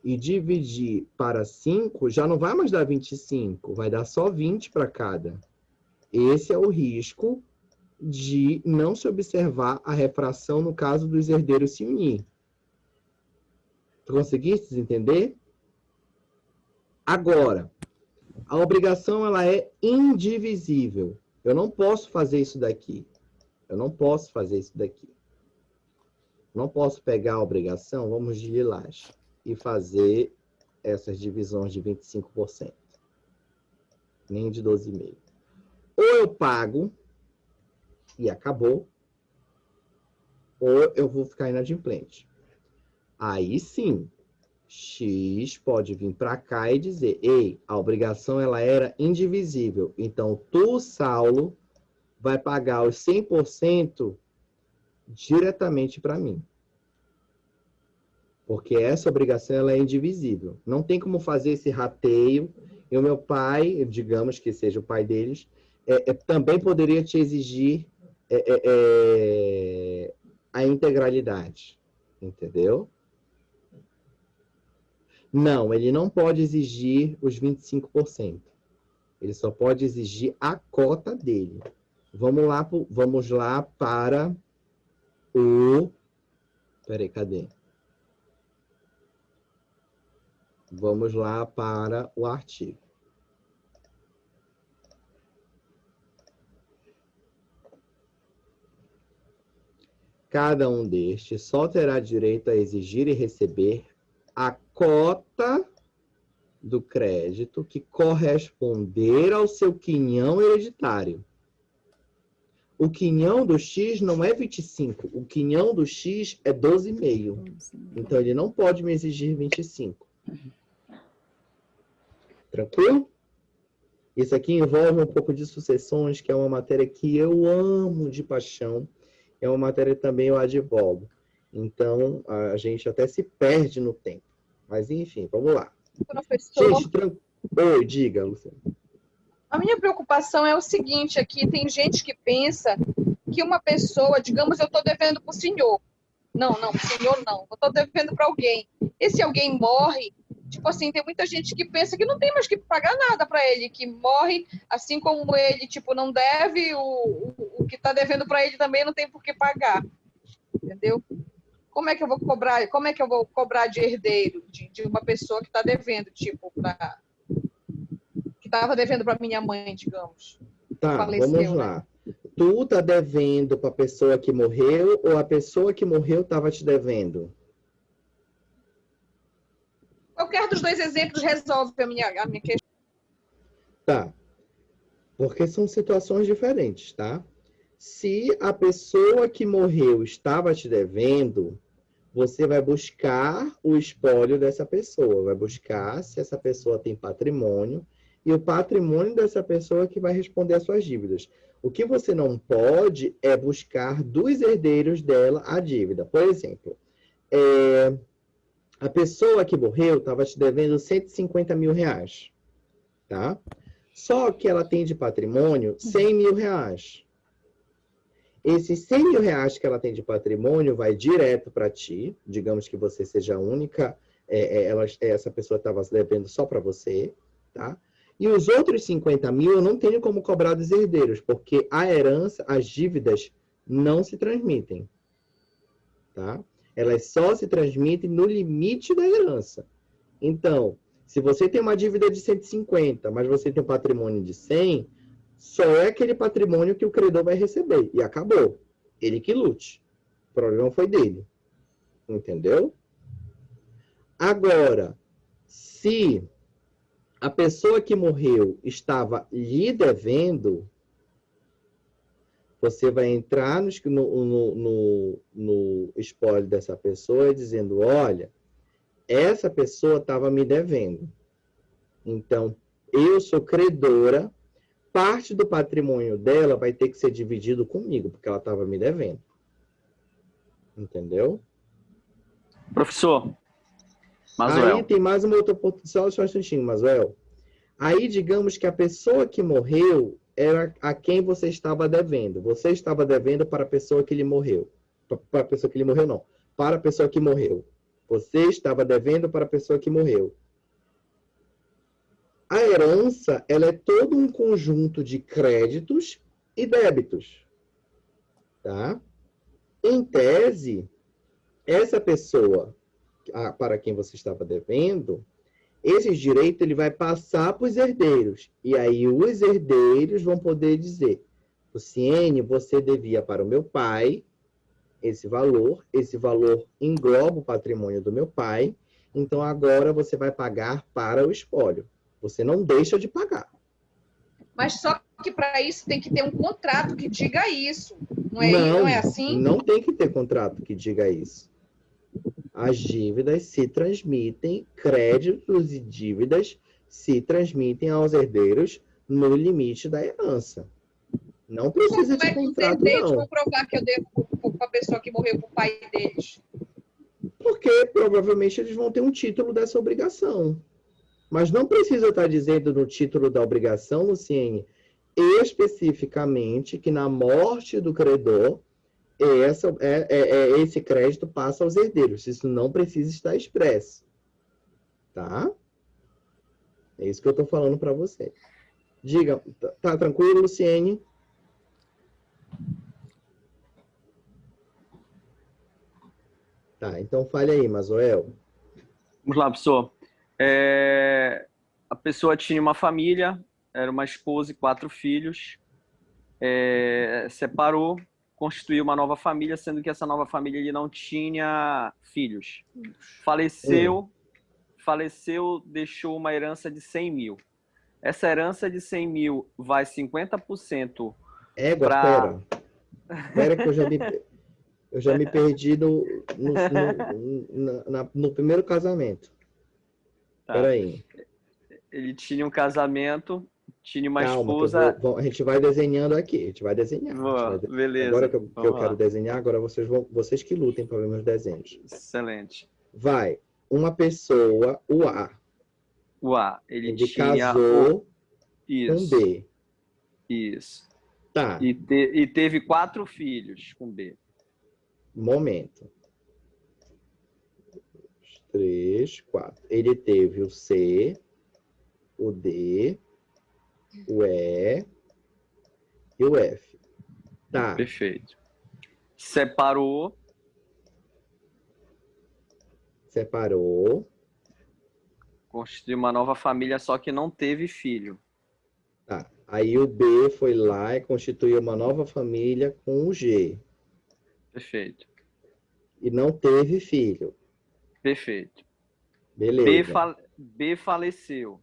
e dividir para 5, já não vai mais dar 25, vai dar só 20 para cada. Esse é o risco de não se observar a refração no caso dos herdeiros se unir. Tu conseguiste entender? Agora, a obrigação ela é indivisível. Eu não posso fazer isso daqui. Eu não posso fazer isso daqui. Não posso pegar a obrigação, vamos de lilás, e fazer essas divisões de 25%. Nem de 12,5%. Ou eu pago e acabou, ou eu vou ficar inadimplente. Aí sim, X pode vir para cá e dizer, ei, a obrigação ela era indivisível, então tu, Saulo, vai pagar os 100% diretamente para mim. Porque essa obrigação ela é indivisível. Não tem como fazer esse rateio. E o meu pai, digamos que seja o pai deles, também poderia te exigir a integralidade. Entendeu? Não, ele não pode exigir os 25%. Ele só pode exigir a cota dele. Vamos lá para o... Peraí, cadê? Vamos lá para o artigo. Cada um destes só terá direito a exigir e receber a cota do crédito que corresponder ao seu quinhão hereditário. O quinhão do X não é 25, o quinhão do X é 12,5. Então, ele não pode me exigir 25. Tranquilo? Isso aqui envolve um pouco de sucessões, que é uma matéria que eu amo de paixão. É uma matéria que também eu advogo. Então, a gente até se perde no tempo. Mas, enfim, vamos lá. Professor, Gente, Oi, diga, Luciana. a minha preocupação é o seguinte aqui, tem gente que pensa que uma pessoa, digamos, eu estou devendo para o senhor. Não, senhor não, eu estou devendo para alguém. E se alguém morre, tipo assim, tem muita gente que pensa que não tem mais que pagar nada para ele, que morre, assim como ele, tipo, não deve, o que está devendo para ele também não tem por que pagar. Entendeu? Como é que eu vou cobrar de herdeiro de uma pessoa que está devendo, tipo, que estava devendo para minha mãe, digamos? Tá, Faleceu, vamos lá. Tu tá devendo para a pessoa que morreu ou a pessoa que morreu estava te devendo? Qualquer dos dois exemplos resolve a minha questão. Tá. Porque são situações diferentes, tá? Se a pessoa que morreu estava te devendo, você vai buscar o espólio dessa pessoa, vai buscar se essa pessoa tem patrimônio, e o patrimônio dessa pessoa que vai responder às suas dívidas. O que você não pode é buscar dos herdeiros dela a dívida. Por exemplo, a pessoa que morreu estava te devendo 150 mil reais, tá? Só que ela tem de patrimônio 100 mil reais. Esses 100 mil reais que ela tem de patrimônio vai direto para ti. Digamos que você seja a única, essa pessoa estava devendo só para você, tá? E os outros 50 mil eu não tenho como cobrar dos herdeiros, porque a herança, as dívidas não se transmitem, tá? Elas só se transmitem no limite da herança. Então, se você tem uma dívida de 150, mas você tem um patrimônio de 100, só é aquele patrimônio que o credor vai receber. E acabou. Ele que lute. O problema foi dele. Entendeu? Agora, se a pessoa que morreu estava lhe devendo, você vai entrar no espólio dessa pessoa dizendo, olha, essa pessoa estava me devendo. Então, eu sou credora, parte do patrimônio dela vai ter que ser dividido comigo, porque ela estava me devendo. Entendeu? Professor, Masuel. Aí tem mais uma outra oportunidade, só um instantinho, Masuel. Aí, digamos que a pessoa que morreu era a quem você estava devendo. Você estava devendo para a pessoa que lhe morreu. Para a pessoa que lhe morreu, não. Para a pessoa que morreu. Você estava devendo para a pessoa que morreu. A herança, ela é todo um conjunto de créditos e débitos. Tá? Em tese, essa pessoa para quem você estava devendo, esse direito ele vai passar para os herdeiros. E aí os herdeiros vão poder dizer, Luciene, você devia para o meu pai esse valor engloba o patrimônio do meu pai, então agora você vai pagar para o espólio. Você não deixa de pagar. Mas só que para isso tem que ter um contrato que diga isso. Não é assim? Não tem que ter contrato que diga isso. As dívidas se transmitem, créditos e dívidas se transmitem aos herdeiros no limite da herança. Não precisa de contrato, os herdeiros não. vão provar que eu devo para a pessoa que morreu, para o pai deles? Porque provavelmente eles vão ter um título dessa obrigação. Mas não precisa estar dizendo no título da obrigação, Luciene, especificamente que na morte do credor, esse crédito passa aos herdeiros. Isso não precisa estar expresso. Tá? É isso que eu estou falando para você. Diga, tá tranquilo, Luciene? Tá, então fale aí, Masuel. Vamos lá, professor. A pessoa tinha uma família, era uma esposa e 4 filhos, separou, constituiu uma nova família, sendo que essa nova família ele não tinha filhos. Faleceu, deixou uma herança de 100 mil. Essa herança de 100 mil vai 50% Espera que eu já me perdi no primeiro casamento. Espera aí. Ele tinha um casamento, tinha uma Calma, esposa... a gente vai desenhando aqui, a gente vai desenhar. Beleza. Agora que eu quero desenhar, agora vocês que lutem para ver meus desenhos. Excelente. Vai, uma pessoa, o A. O A, ele casou com B. Isso. Tá. E teve 4 filhos com B. Momento. 3, 4. Ele teve o C, o D, o E e o F. Tá. Perfeito. Separou. Construiu uma nova família, só que não teve filho. Tá. Aí o B foi lá e constituiu uma nova família com o G. Perfeito. E não teve filho. Perfeito. Beleza. B faleceu.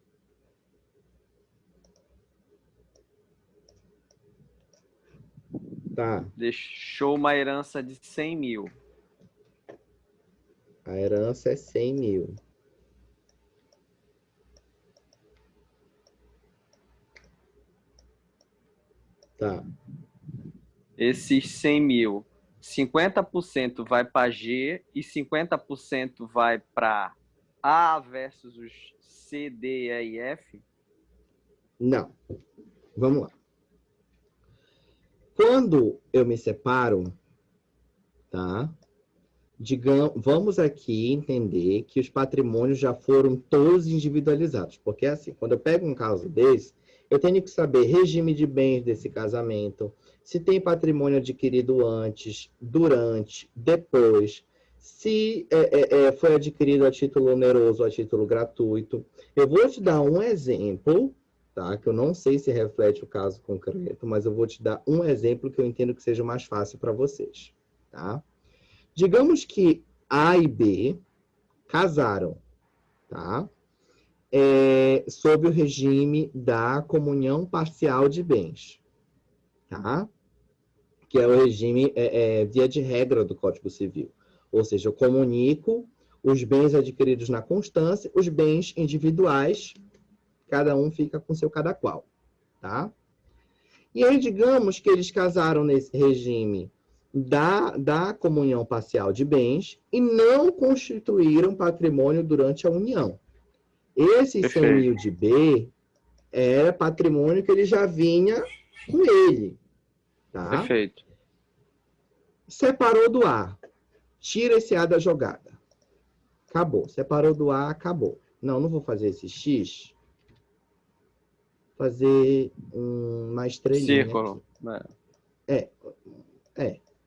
Tá. Deixou uma herança de 100 mil. A herança é 100 mil. Tá. Esses 100 mil, 50% vai para G e 50% vai para A versus os C, D, E e F? Não. Vamos lá. Quando eu me separo, tá? Digamos, vamos aqui entender que os patrimônios já foram todos individualizados. Porque assim, quando eu pego um caso desse, eu tenho que saber regime de bens desse casamento, se tem patrimônio adquirido antes, durante, depois, se foi adquirido a título oneroso ou a título gratuito. Eu vou te dar um exemplo, tá? Que eu não sei se reflete o caso concreto, mas eu vou te dar um exemplo que eu entendo que seja mais fácil para vocês, tá? Digamos que A e B casaram, tá? Sob o regime da comunhão parcial de bens, tá? Que é o regime via de regra do Código Civil. Ou seja, eu comunico os bens adquiridos na constância, os bens individuais, cada um fica com seu cada qual, tá? E aí, digamos que eles casaram nesse regime da comunhão parcial de bens e não constituíram patrimônio durante a união. Esses 100 mil de B era patrimônio que ele já vinha com ele, tá? Perfeito. Separou do A. Tira esse A da jogada. Acabou. Separou do A, acabou. Não vou fazer esse X. Fazer uma estrelinha. Círculo.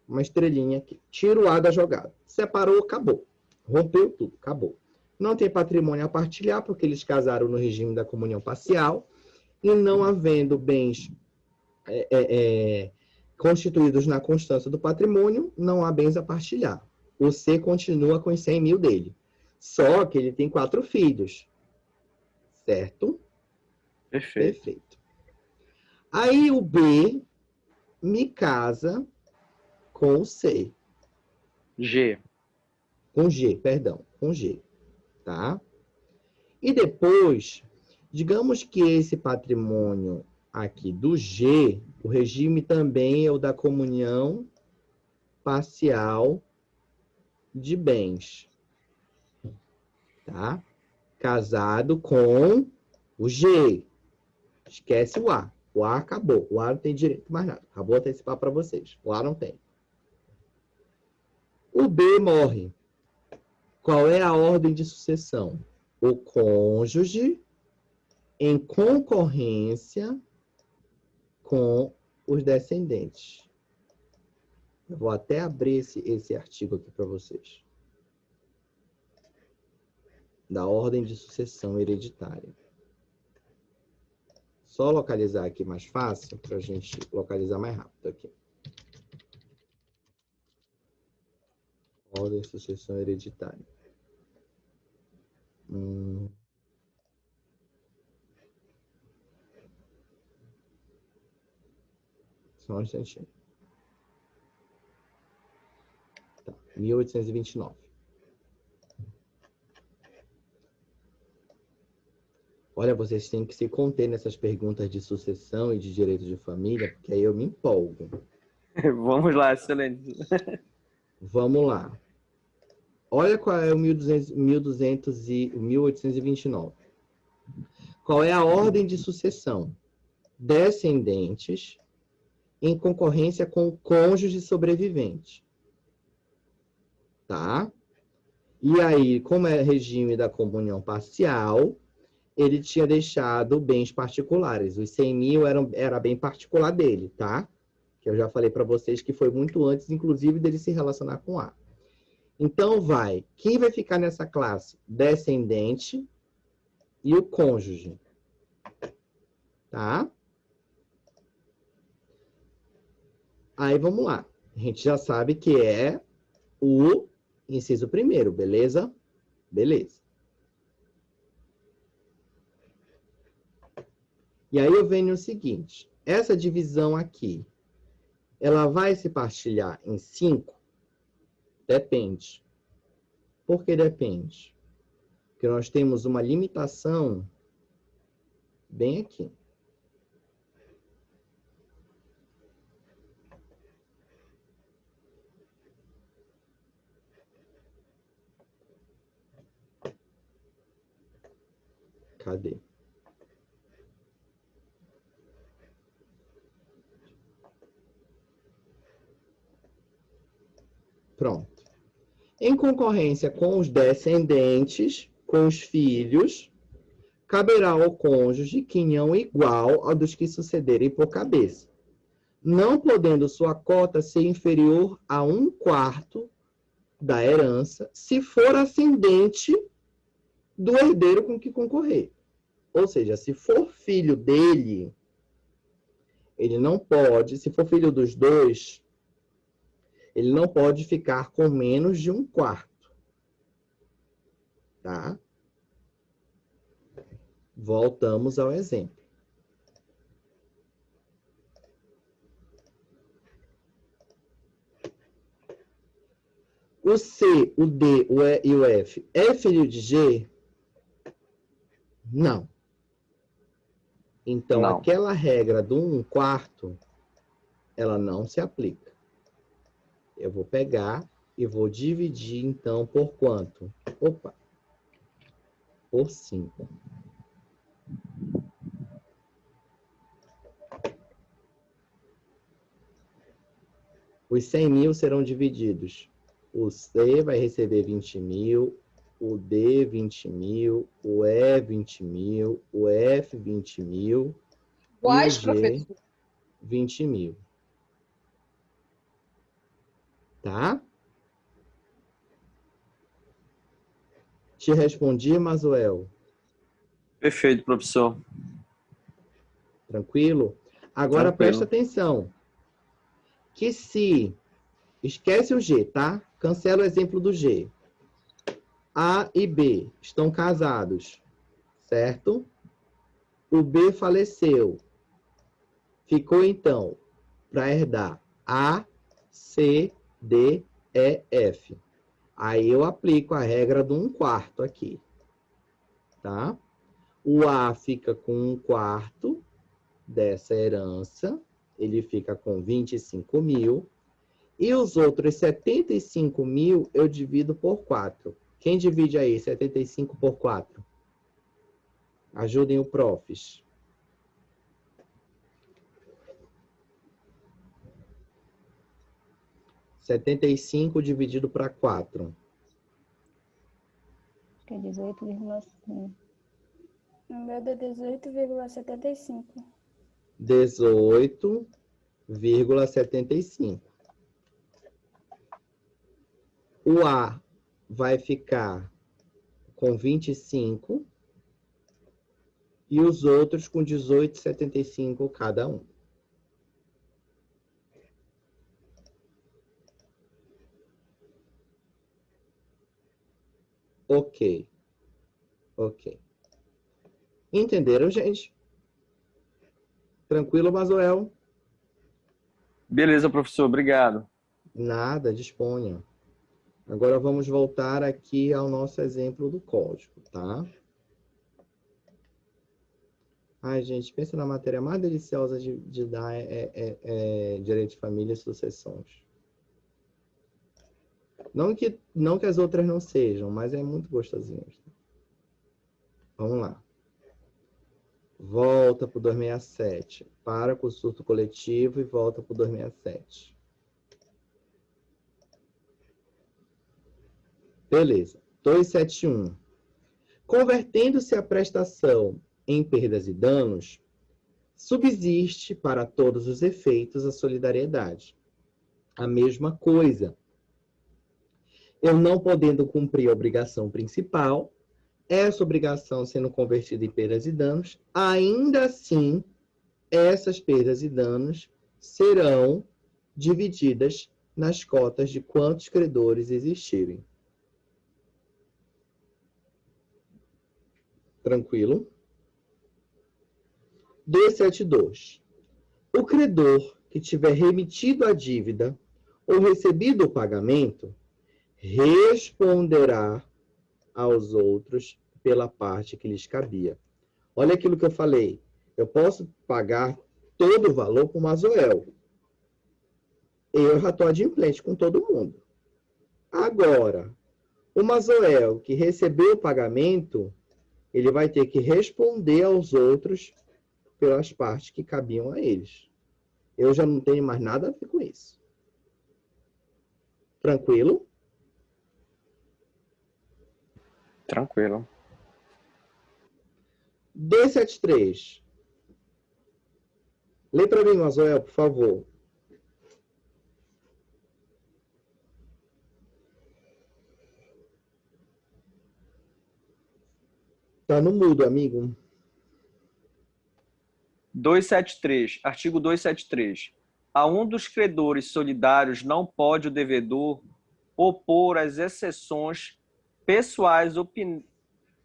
Uma estrelinha aqui. Tira o A da jogada. Separou, acabou. Rompeu tudo, acabou. Não tem patrimônio a partilhar, porque eles casaram no regime da comunhão parcial, e não havendo bens constituídos na constância do patrimônio, não há bens a partilhar. O C continua com os 100 mil dele. Só que ele tem 4 filhos. Certo? Perfeito. Aí o B me casa com o C. G. Com G, perdão. Com G. Tá? E depois, digamos que esse patrimônio aqui do G, o regime também é o da comunhão parcial de bens. Tá? Casado com o G. Esquece o A. O A acabou. O A não tem direito mais nada. Acabou de antecipar para vocês. O A não tem. O B morre. Qual é a ordem de sucessão? O cônjuge em concorrência com os descendentes. Eu vou até abrir esse artigo aqui para vocês. Da ordem de sucessão hereditária. Só localizar aqui mais fácil, para a gente localizar mais rápido aqui. Ordem de sucessão hereditária. Só um instantinho. Tá, 1829. Olha, vocês têm que se conter nessas perguntas de sucessão e de direito de família, porque aí eu me empolgo. Vamos lá, excelente. Vamos lá. Olha qual é o 1829. Qual é a ordem de sucessão? Descendentes em concorrência com o cônjuge sobrevivente. Tá? E aí, como é regime da comunhão parcial, ele tinha deixado bens particulares. Os 100 mil era bem particular dele, tá? Que eu já falei para vocês que foi muito antes, inclusive, dele se relacionar com A. Então, quem vai ficar nessa classe? Descendente e o cônjuge. Tá? Aí, vamos lá. A gente já sabe que é o inciso primeiro, beleza? Beleza. E aí eu venho o seguinte. Essa divisão aqui, ela vai se partilhar em 5? Depende. Por que depende? Porque nós temos uma limitação bem aqui. Cadê? Pronto. Em concorrência com os descendentes, com os filhos, caberá ao cônjuge quinhão igual ao dos que sucederem por cabeça, não podendo sua cota ser inferior a 1/4 da herança, se for ascendente do herdeiro com que concorrer. Ou seja, se for filho dele, ele não pode, se for filho dos dois, ele não pode ficar com menos de 1/4. Tá? Voltamos ao exemplo. O C, o D, o E e o F é filho de G? Não. Então, Não. aquela regra do 1/4, ela não se aplica. Eu vou pegar e vou dividir, então, por quanto? Opa! Por 5. Os 100 mil serão divididos. O C vai receber 20 mil, o D 20 mil, o E 20 mil, o F 20 mil Iguais, e o G professor. 20 mil. Tá? Te respondi, Mazuel? Perfeito, professor. Tranquilo? Agora Tranquilo. presta atenção. Que se... Esquece o G, tá? Cancela o exemplo do G. A e B estão casados, certo? O B faleceu. Ficou, então, para herdar A, C, D, E, F. Aí eu aplico a regra do 1/4 aqui. Tá? O A fica com 1/4 dessa herança. Ele fica com 25 mil. E os outros 75 mil eu divido por 4. Quem divide aí 75 por 4? Ajudem o profs. — 75 dividido para 4. Acho que é 18,5. No meu dá 18,75. 18,75. O A vai ficar com 25 e os outros com 18,75 cada um. Ok. Ok. Entenderam, gente? Tranquilo, Mazuel? Beleza, professor. Obrigado. Nada, disponha. Agora vamos voltar aqui ao nosso exemplo do código, tá? Ai, gente, pensa na matéria mais deliciosa de dar direito de família e sucessões. Não que as outras não sejam, mas é muito gostosinho. Vamos lá. Volta para o 267. Para com o surto coletivo e volta para o 267. Beleza. 271. Convertendo-se a prestação em perdas e danos, subsiste para todos os efeitos a solidariedade. A mesma coisa. Eu não podendo cumprir a obrigação principal, essa obrigação sendo convertida em perdas e danos, ainda assim, essas perdas e danos serão divididas nas cotas de quantos credores existirem. Tranquilo? 272. O credor que tiver remitido a dívida ou recebido o pagamento responderá aos outros pela parte que lhes cabia. Olha aquilo que eu falei. Eu posso pagar todo o valor para o Mazuel. Eu já estou adimplente com todo mundo. Agora, o Mazuel que recebeu o pagamento, ele vai ter que responder aos outros pelas partes que cabiam a eles. Eu já não tenho mais nada a ver com isso. Tranquilo? Tranquilo. 273. Lê para mim, Mazoel, por favor. Tá no mudo, amigo. 273. Artigo 273. A um dos credores solidários não pode o devedor opor as exceções pessoais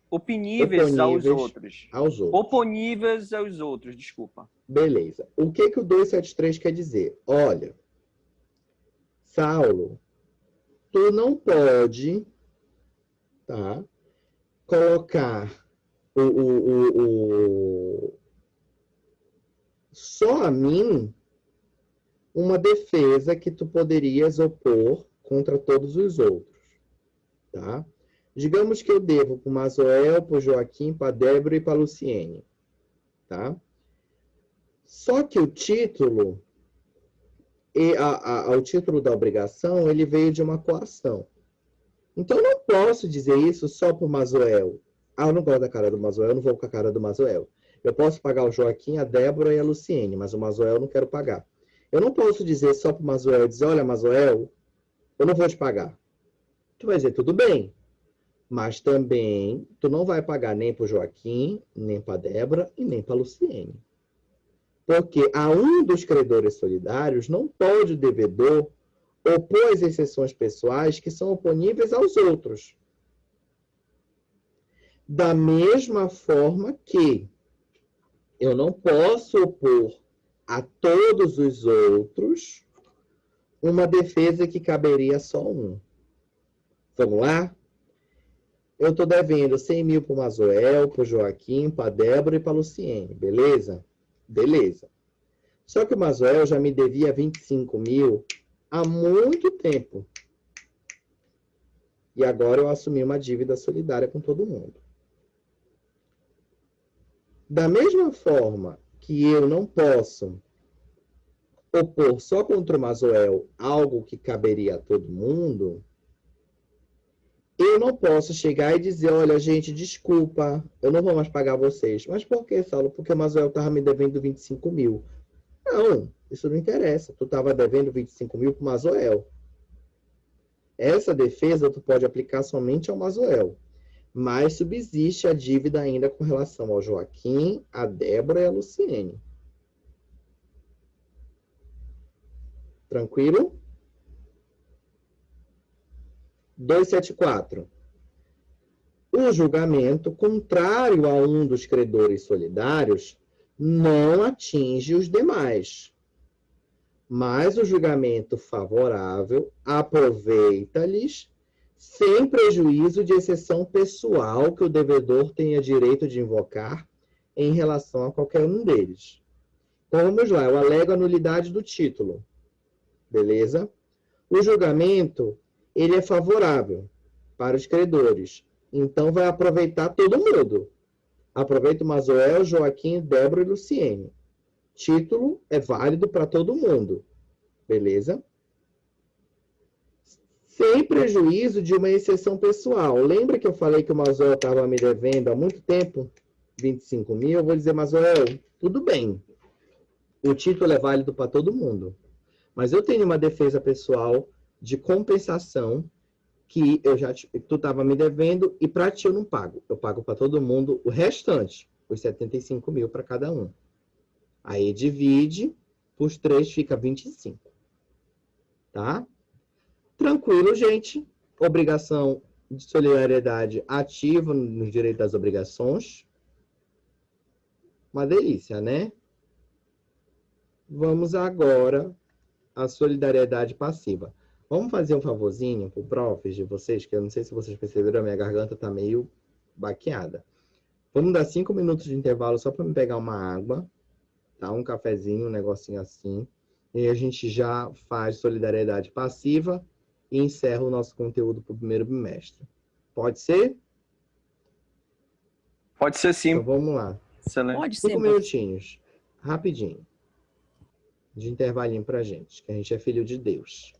oponíveis aos outros. Oponíveis aos outros, desculpa. Beleza. O que o 273 quer dizer? Olha, Saulo, tu não pode, tá, colocar só a mim uma defesa que tu poderias opor contra todos os outros, tá? Digamos que eu devo para o Mazoel, para o Joaquim, para a Débora e para a Luciene, tá? Só que o título, o título da obrigação, ele veio de uma coação. Então, eu não posso dizer isso só para o Mazoel. Ah, eu não gosto da cara do Mazoel, eu não vou com a cara do Mazoel. Eu posso pagar o Joaquim, a Débora e a Luciene, mas o Mazoel eu não quero pagar. Eu não posso dizer só para o Mazoel, dizer, olha, Mazoel, eu não vou te pagar. Tu vai dizer, tudo bem. Mas também, tu não vai pagar nem para o Joaquim, nem para a Débora e nem para a Luciene. Porque a um dos credores solidários não pode o devedor opor as exceções pessoais que são oponíveis aos outros. Da mesma forma que eu não posso opor a todos os outros uma defesa que caberia só um. Vamos lá? Eu estou devendo 100 mil para o Mazoel, para o Joaquim, para a Débora e para a Luciene, beleza? Beleza. Só que o Mazoel já me devia 25 mil há muito tempo. E agora eu assumi uma dívida solidária com todo mundo. Da mesma forma que eu não posso opor só contra o Mazoel algo que caberia a todo mundo, eu não posso chegar e dizer, olha, gente, desculpa, eu não vou mais pagar vocês. Mas por que, Saulo? Porque o Mazoel estava me devendo 25 mil. Não, isso não interessa. Tu estava devendo 25 mil para o Mazoel. Essa defesa tu pode aplicar somente ao Mazoel. Mas subsiste a dívida ainda com relação ao Joaquim, a Débora e a Luciene. Tranquilo? 274. O julgamento contrário a um dos credores solidários não atinge os demais, mas o julgamento favorável aproveita-lhes sem prejuízo de exceção pessoal que o devedor tenha direito de invocar em relação a qualquer um deles. Então, vamos lá. Eu alego a nulidade do título. Beleza? O julgamento, ele é favorável para os credores. Então, vai aproveitar todo mundo. Aproveita o Mazoel, Joaquim, Débora e Luciene. Título é válido para todo mundo. Beleza? Sem prejuízo de uma exceção pessoal. Lembra que eu falei que o Mazoel estava me devendo há muito tempo? 25 mil. Eu vou dizer, Mazoel, tudo bem. O título é válido para todo mundo. Mas eu tenho uma defesa pessoal de compensação que tu estava me devendo e para ti eu não pago. Eu pago para todo mundo o restante, os 75 mil para cada um. Aí divide, por 3 fica 25. Tá? Tranquilo, gente. Obrigação de solidariedade ativa no direito das obrigações. Uma delícia, né? Vamos agora à solidariedade passiva. Vamos fazer um favorzinho pro profs de vocês, que eu não sei se vocês perceberam, a minha garganta tá meio baqueada. Vamos dar 5 minutos de intervalo só para me pegar uma água, tá? Um cafezinho, um negocinho assim. E a gente já faz solidariedade passiva e encerra o nosso conteúdo para o primeiro bimestre. Pode ser? Pode ser sim. Então vamos lá. Excelente. Pode ser. 5 minutinhos. Rapidinho. de intervalinho pra gente, que a gente é filho de Deus.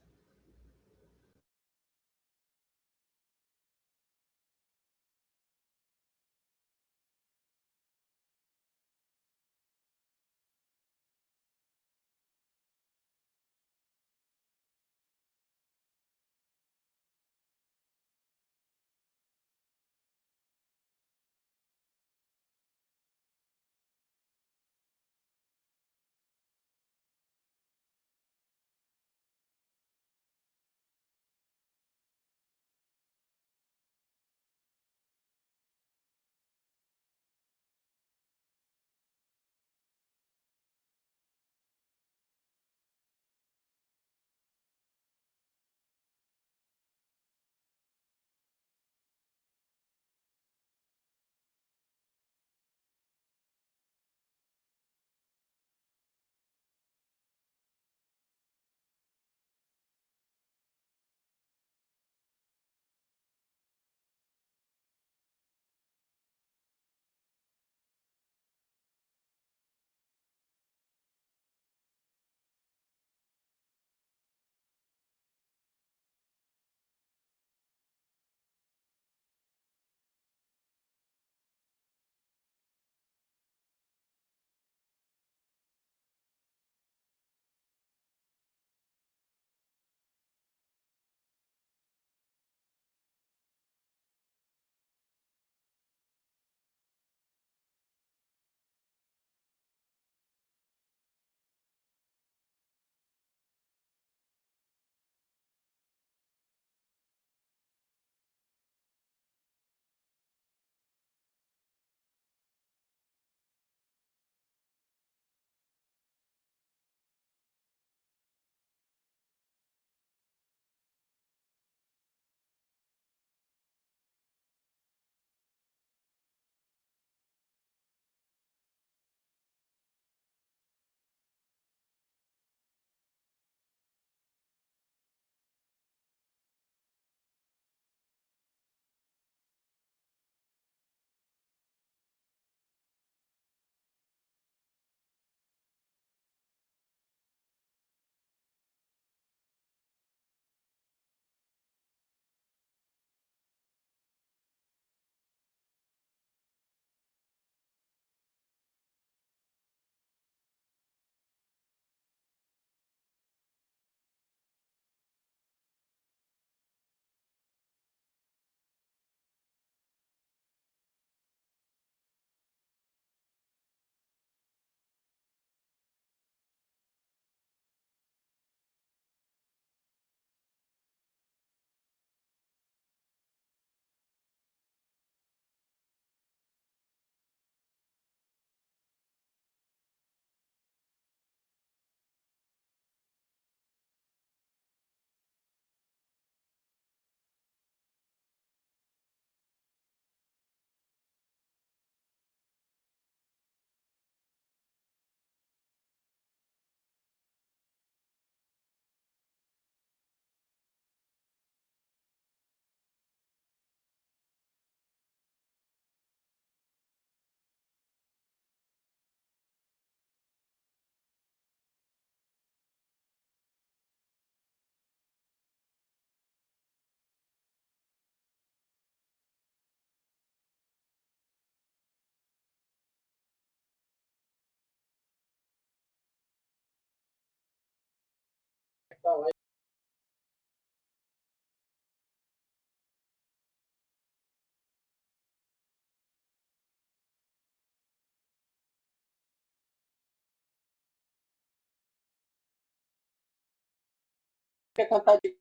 Quer cantar de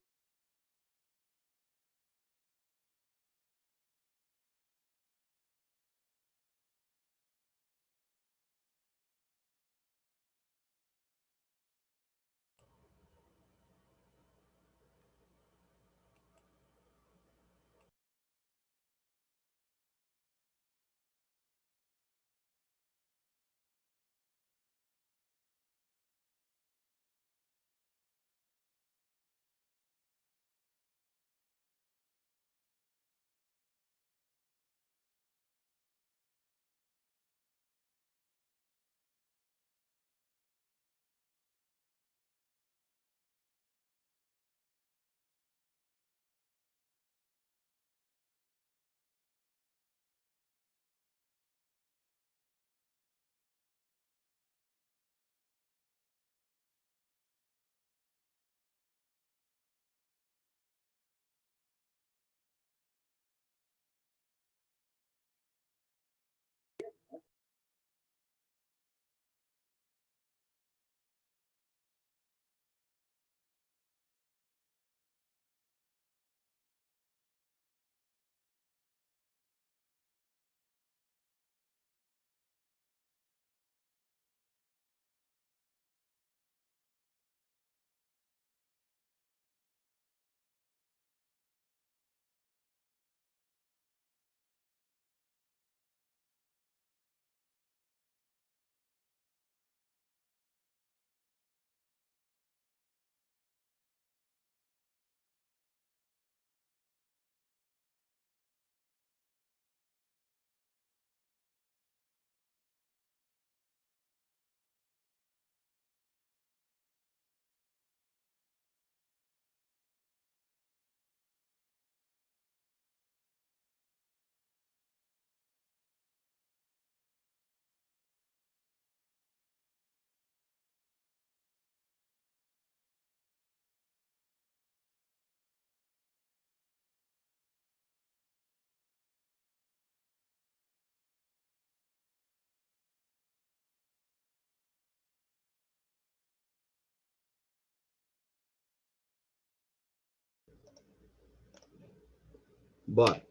Bora.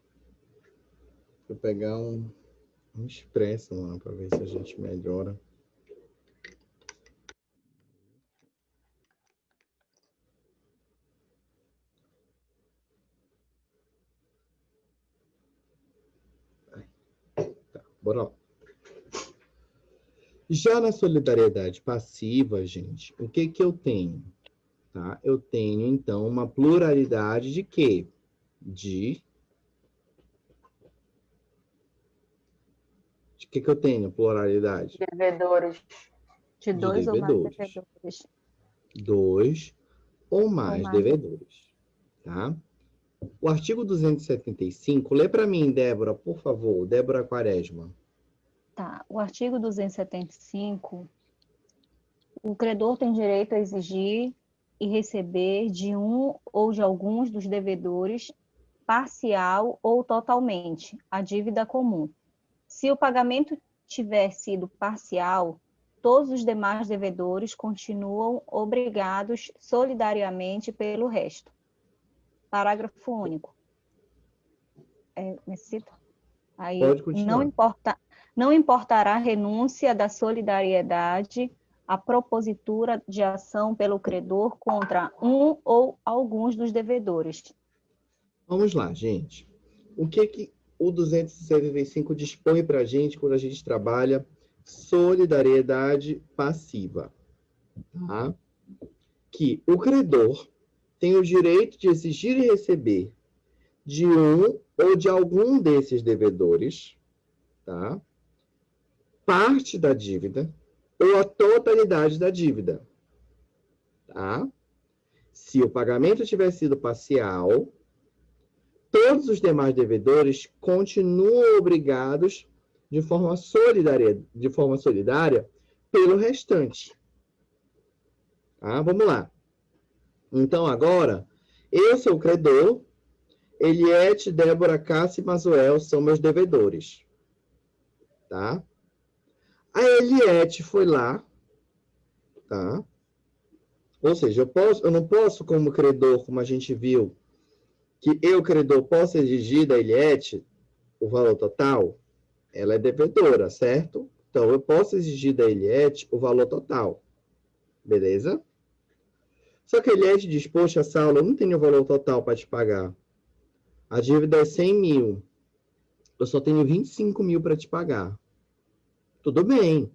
Vou pegar um expresso, mano, para ver se a gente melhora. Tá, bora lá. Já na solidariedade passiva, gente, o que que eu tenho? Tá? Eu tenho, então, uma pluralidade de quê? De que eu tenho pluralidade? Devedores. De dois ou mais devedores. devedores. 2 ou mais mais. devedores. Tá? O artigo 275, lê para mim, Débora, por favor. Débora Quaresma. Tá. O artigo 275, o credor tem direito a exigir e receber de um ou de alguns dos devedores, parcial ou totalmente, a dívida comum. Se o pagamento tiver sido parcial, todos os demais devedores continuam obrigados solidariamente pelo resto. Parágrafo único. Necessita? Aí, Pode continuar. não importará a renúncia da solidariedade a propositura de ação pelo credor contra um ou alguns dos devedores. Vamos lá, gente. O que o 275 dispõe para a gente quando a gente trabalha solidariedade passiva? Tá? Que o credor tem o direito de exigir e receber de um ou de algum desses devedores, tá? Parte da dívida ou a totalidade da dívida, tá? Se o pagamento tiver sido parcial, todos os demais devedores continuam obrigados de forma solidária pelo restante. Tá? Vamos lá. Então, agora, eu sou o credor, Eliette, Débora, Cássia e Mazuel são meus devedores. Tá? A Eliette foi lá, tá? Ou seja, eu não posso, como credor, como a gente viu, que eu, credor, posso exigir da Eliette o valor total. Ela é devedora, certo? Então, eu posso exigir da Eliette o valor total. Beleza? Só que a Eliette diz, poxa, Saulo, eu não tenho o valor total para te pagar. A dívida é 100 mil. Eu só tenho 25 mil para te pagar. Tudo bem.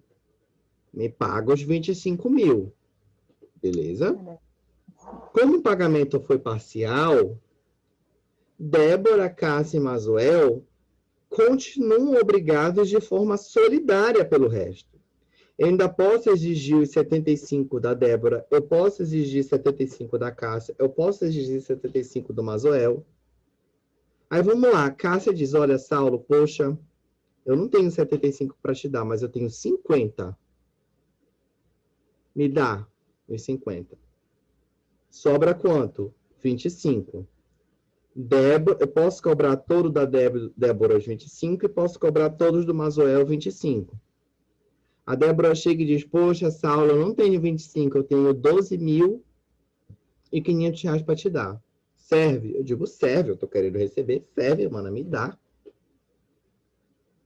Me paga os 25 mil. Beleza? Como o pagamento foi parcial, Débora, Cássia e Mazuel continuam obrigados de forma solidária pelo resto. Eu ainda posso exigir os 75 da Débora, eu posso exigir 75 da Cássia, eu posso exigir 75 do Mazuel. Aí vamos lá, a Cássia diz, olha, Saulo, poxa, eu não tenho 75 para te dar, mas eu tenho 50. Me dá os 50. Sobra quanto? 25. Débora, eu posso cobrar todo da Débora os 25 e posso cobrar todos do Mazuel 25. A Débora chega e diz, poxa, Saulo, eu não tenho 25, eu tenho 12.500 reais para te dar. Serve? Eu digo, serve, eu tô querendo receber, serve, mano, me dá.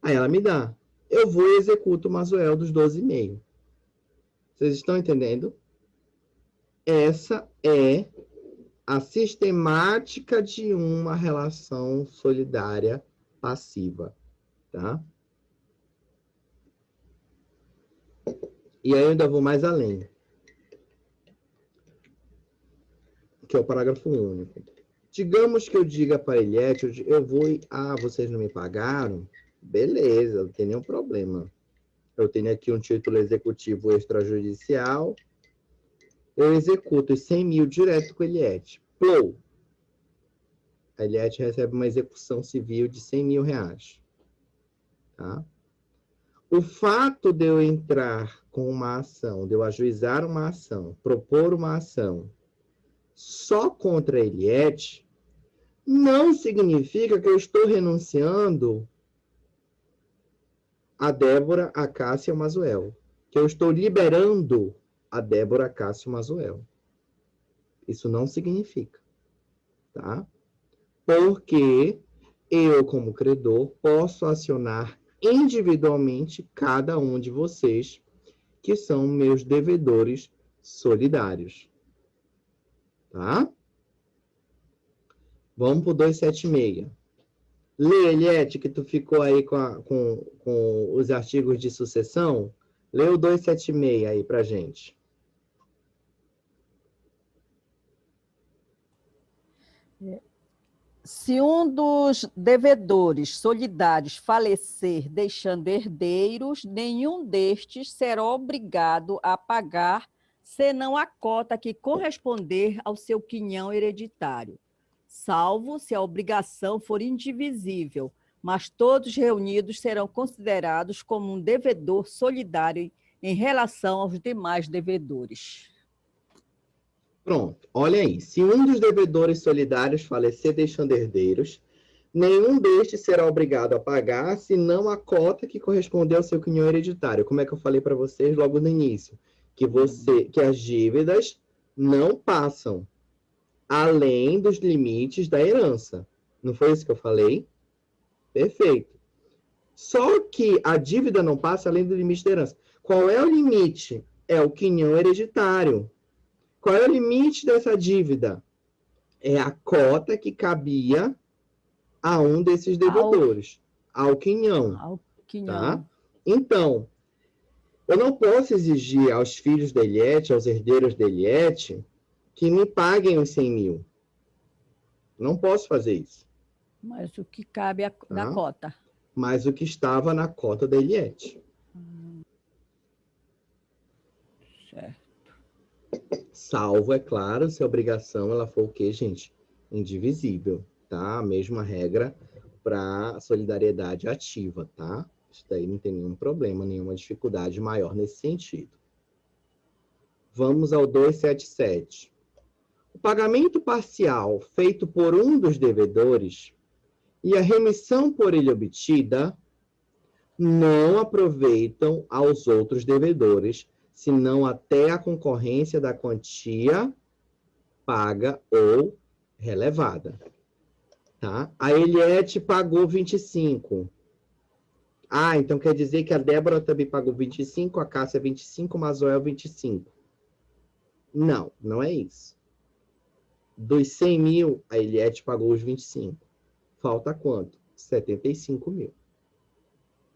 Aí ela me dá. Eu vou e executo o Mazuel dos 12,5. Vocês estão entendendo? Essa é a sistemática de uma relação solidária passiva, tá? E aí eu ainda vou mais além, que é o parágrafo único. Digamos que eu diga para a Eliette, eu vou e, vocês não me pagaram? Beleza, não tem nenhum problema. Eu tenho aqui um título executivo extrajudicial, eu executo os 100 mil direto com a Eliette. Plou. A Eliette recebe uma execução civil de 100 mil reais. Tá? O fato de eu entrar com uma ação, de eu ajuizar uma ação, propor uma ação só contra a Eliette, não significa que eu estou renunciando a Débora, a Cássia e o Mazuel. Que eu estou liberando a Débora, a Cássia e o Mazuel. Isso não significa. Tá? Porque eu, como credor, posso acionar individualmente cada um de vocês, que são meus devedores solidários. Tá? Vamos para o 276. Lê, Eliette, que tu ficou aí com os artigos de sucessão. Lê o 276 aí pra gente. Se um dos devedores solidários falecer deixando herdeiros, nenhum destes será obrigado a pagar, senão a cota que corresponder ao seu quinhão hereditário, salvo se a obrigação for indivisível, mas todos reunidos serão considerados como um devedor solidário em relação aos demais devedores. Pronto, olha aí. Se um dos devedores solidários falecer deixando herdeiros, nenhum destes será obrigado a pagar, senão a cota que corresponder ao seu quinhão hereditário. Como é que eu falei para vocês logo no início? Que as dívidas não passam além dos limites da herança. Não foi isso que eu falei? Perfeito. Só que a dívida não passa além do limite da herança. Qual é o limite? É o quinhão hereditário. Qual é o limite dessa dívida? É a cota que cabia a um desses devedores, ao quinhão. Ao quinhão. Tá? Então, eu não posso exigir aos filhos da Eliette, aos herdeiros da Eliette, que me paguem os 100 mil. Não posso fazer isso. Mas o que cabe na cota. Mas o que estava na cota da Eliette. Certo. Salvo, é claro, se a obrigação ela for o quê, gente? Indivisível, tá? A mesma regra para solidariedade ativa, tá? Isso daí não tem nenhum problema, nenhuma dificuldade maior nesse sentido. Vamos ao 277. O pagamento parcial feito por um dos devedores e a remissão por ele obtida não aproveitam aos outros devedores, senão até a concorrência da quantia paga ou relevada. Tá? A Eliette pagou 25. Ah, então quer dizer que a Débora também pagou 25, a Cássia 25, o Mazoel 25. Não, não é isso. Dos 100 mil, a Eliette pagou os 25. Falta quanto? 75 mil.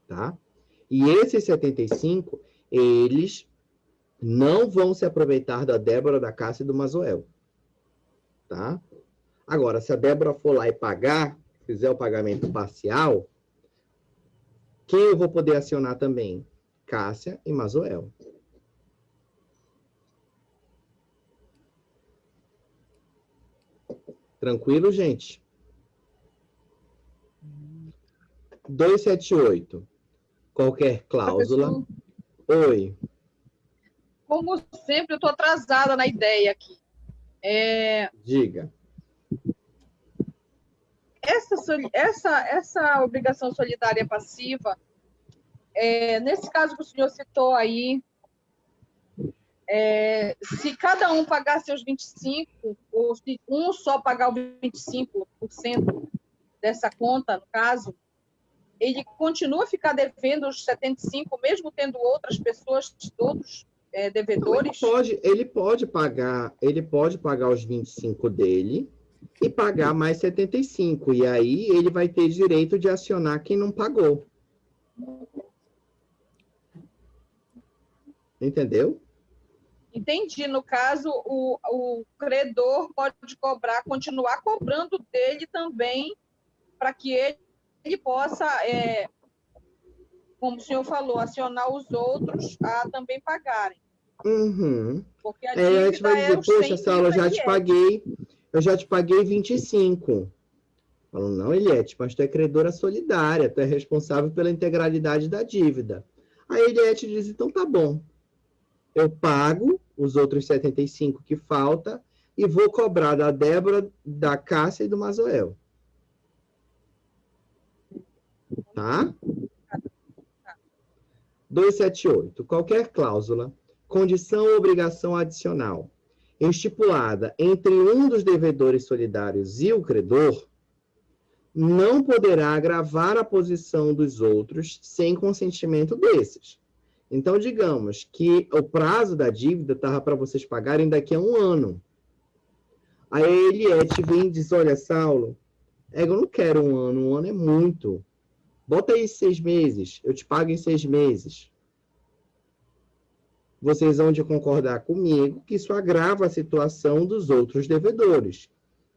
Tá? E esses 75, eles não vão se aproveitar da Débora, da Cássia e do Mazoel. Tá? Agora, se a Débora for lá e pagar, fizer o pagamento parcial, quem eu vou poder acionar também? Cássia e Mazoel. Tranquilo, gente? 278. Qualquer cláusula. Oi. Como sempre, eu estou atrasada na ideia aqui. Diga. Essa obrigação solidária passiva, nesse caso que o senhor citou aí, se cada um pagar seus 25, ou se um só pagar os 25% dessa conta, no caso, ele continua a ficar devendo os 75, mesmo tendo outras pessoas, outros devedores? Não, ele pode pagar os 25 dele e pagar mais 75. E aí ele vai ter direito de acionar quem não pagou. Entendeu? Entendi. No caso, o credor pode continuar cobrando dele também, para que ele possa, como o senhor falou, acionar os outros a também pagarem. Uhum. Porque a a gente vai dizer, poxa, Saulo, eu já te paguei 25. Falou, não, Eliette, mas tu é credora solidária, tu é responsável pela integralidade da dívida. Aí a Eliette diz, então tá bom. Eu pago os outros 75 que falta e vou cobrar da Débora, da Cássia e do Mazoel. Tá? 278. Qualquer cláusula, condição ou obrigação adicional estipulada entre um dos devedores solidários e o credor não poderá agravar a posição dos outros sem consentimento desses. Então, digamos que o prazo da dívida estava para vocês pagarem daqui a 1 ano. Aí a Eliette vem e diz, olha, Saulo, eu não quero 1 ano, 1 ano é muito. Bota aí 6 meses, eu te pago em 6 meses. Vocês vão de concordar comigo que isso agrava a situação dos outros devedores,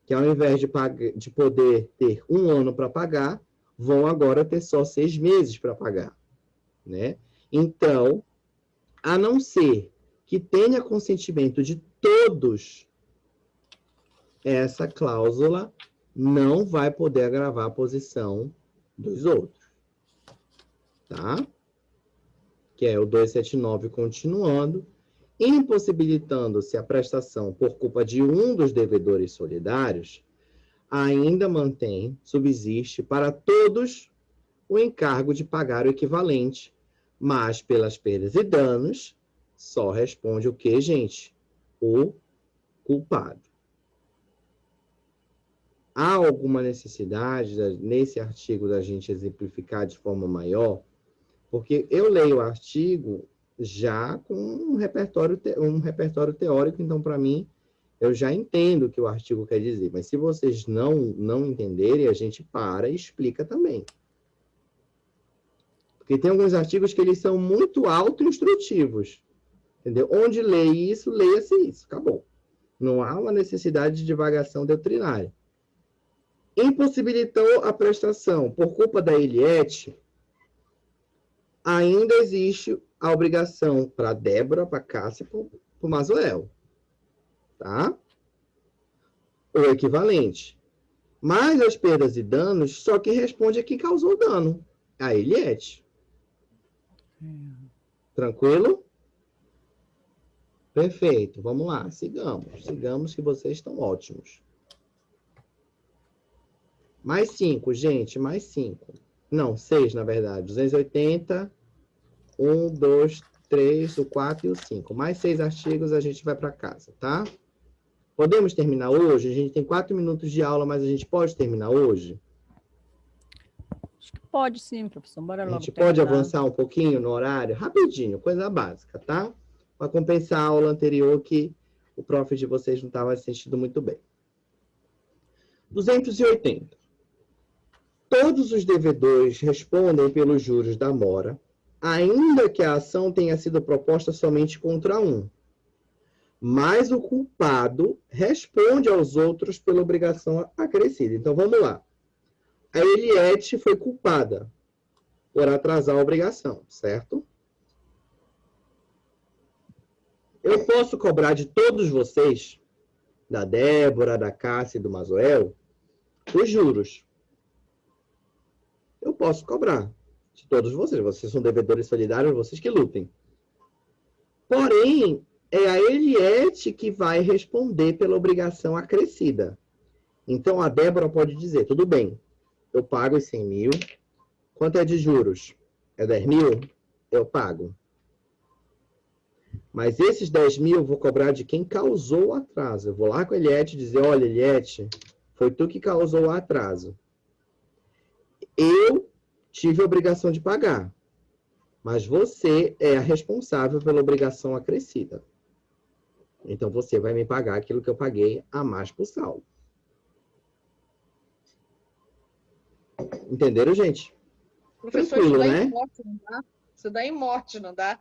que ao invés de poder ter 1 ano para pagar, vão agora ter só 6 meses para pagar, né? Então, a não ser que tenha consentimento de todos, essa cláusula não vai poder agravar a posição dos outros, tá? Que é o 279 continuando, impossibilitando-se a prestação por culpa de um dos devedores solidários, ainda mantém, subsiste para todos o encargo de pagar o equivalente, mas pelas perdas e danos, só responde o quê, gente? O culpado. Há alguma necessidade nesse artigo da gente exemplificar de forma maior? Porque eu leio o artigo já com um repertório teórico, então, para mim, eu já entendo o que o artigo quer dizer. Mas se vocês não entenderem, a gente para e explica também. Porque tem alguns artigos que eles são muito auto-instrutivos. Entendeu? Onde lê isso, leia-se isso. Acabou. Não há uma necessidade de divagação doutrinária. Impossibilitou a prestação por culpa da Eliette, ainda existe a obrigação para Débora, para Cássia, para o Mazoel. Tá? O equivalente. Mas as perdas e danos, só que responde a quem causou o dano. A Eliette. Tranquilo? Perfeito. Vamos lá. Sigamos. Sigamos que vocês estão ótimos. Mais 5, gente. Mais 5. Não, 6, na verdade. 280. 1, 2, 3, o 4 e o 5. Mais 6 artigos, a gente vai para casa, tá? Podemos terminar hoje? A gente tem 4 minutos de aula, mas a gente pode terminar hoje? Acho que pode sim, professor. Bora logo. A gente pode avançar um pouquinho no horário? Rapidinho, coisa básica, tá? Para compensar a aula anterior que o prof de vocês não estava se sentindo muito bem. 280. Todos os devedores respondem pelos juros da mora, ainda que a ação tenha sido proposta somente contra um. Mas o culpado responde aos outros pela obrigação acrescida. Então, vamos lá. A Eliette foi culpada por atrasar a obrigação, certo? Eu posso cobrar de todos vocês, da Débora, da Cássia e do Mazoel, os juros. Eu posso cobrar de todos vocês. Vocês são devedores solidários, vocês que lutem. Porém, é a Eliette que vai responder pela obrigação acrescida. Então, a Débora pode dizer, tudo bem, eu pago os 100 mil. Quanto é de juros? É 10 mil? Eu pago. Mas esses 10 mil eu vou cobrar de quem causou o atraso. Eu vou lá com a Eliette e dizer, olha, Eliette, foi tu que causou o atraso. Eu tive a obrigação de pagar. Mas você é a responsável pela obrigação acrescida. Então, você vai me pagar aquilo que eu paguei a mais por Saulo. Entenderam, gente? Professor, Tranquilo, isso dá né? em morte, não dá? Isso dá em morte, não dá?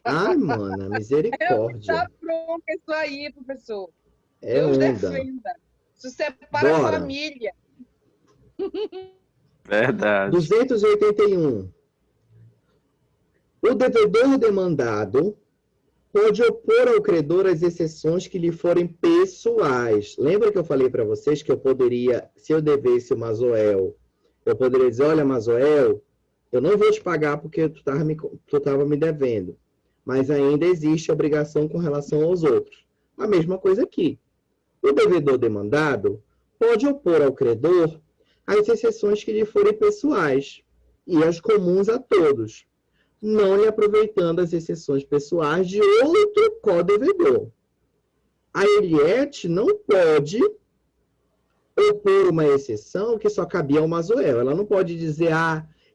Ai, mana, misericórdia. Tá pronto isso aí, professor. É Deus onda. defenda. Isso separa a Bora. família. Verdade. 281. O devedor demandado pode opor ao credor as exceções que lhe forem pessoais. Lembra que eu falei para vocês que eu poderia, se eu devesse o Mazoel, eu poderia dizer, olha, Mazoel, eu não vou te pagar porque tu estava me devendo. Mas ainda existe obrigação com relação aos outros. A mesma coisa aqui. O devedor demandado pode opor ao credor as exceções que lhe forem pessoais e as comuns a todos, não lhe aproveitando as exceções pessoais de outro co-devedor. A Eliette não pode ou por uma exceção que só cabia ao Mazoel. Ela não pode dizer,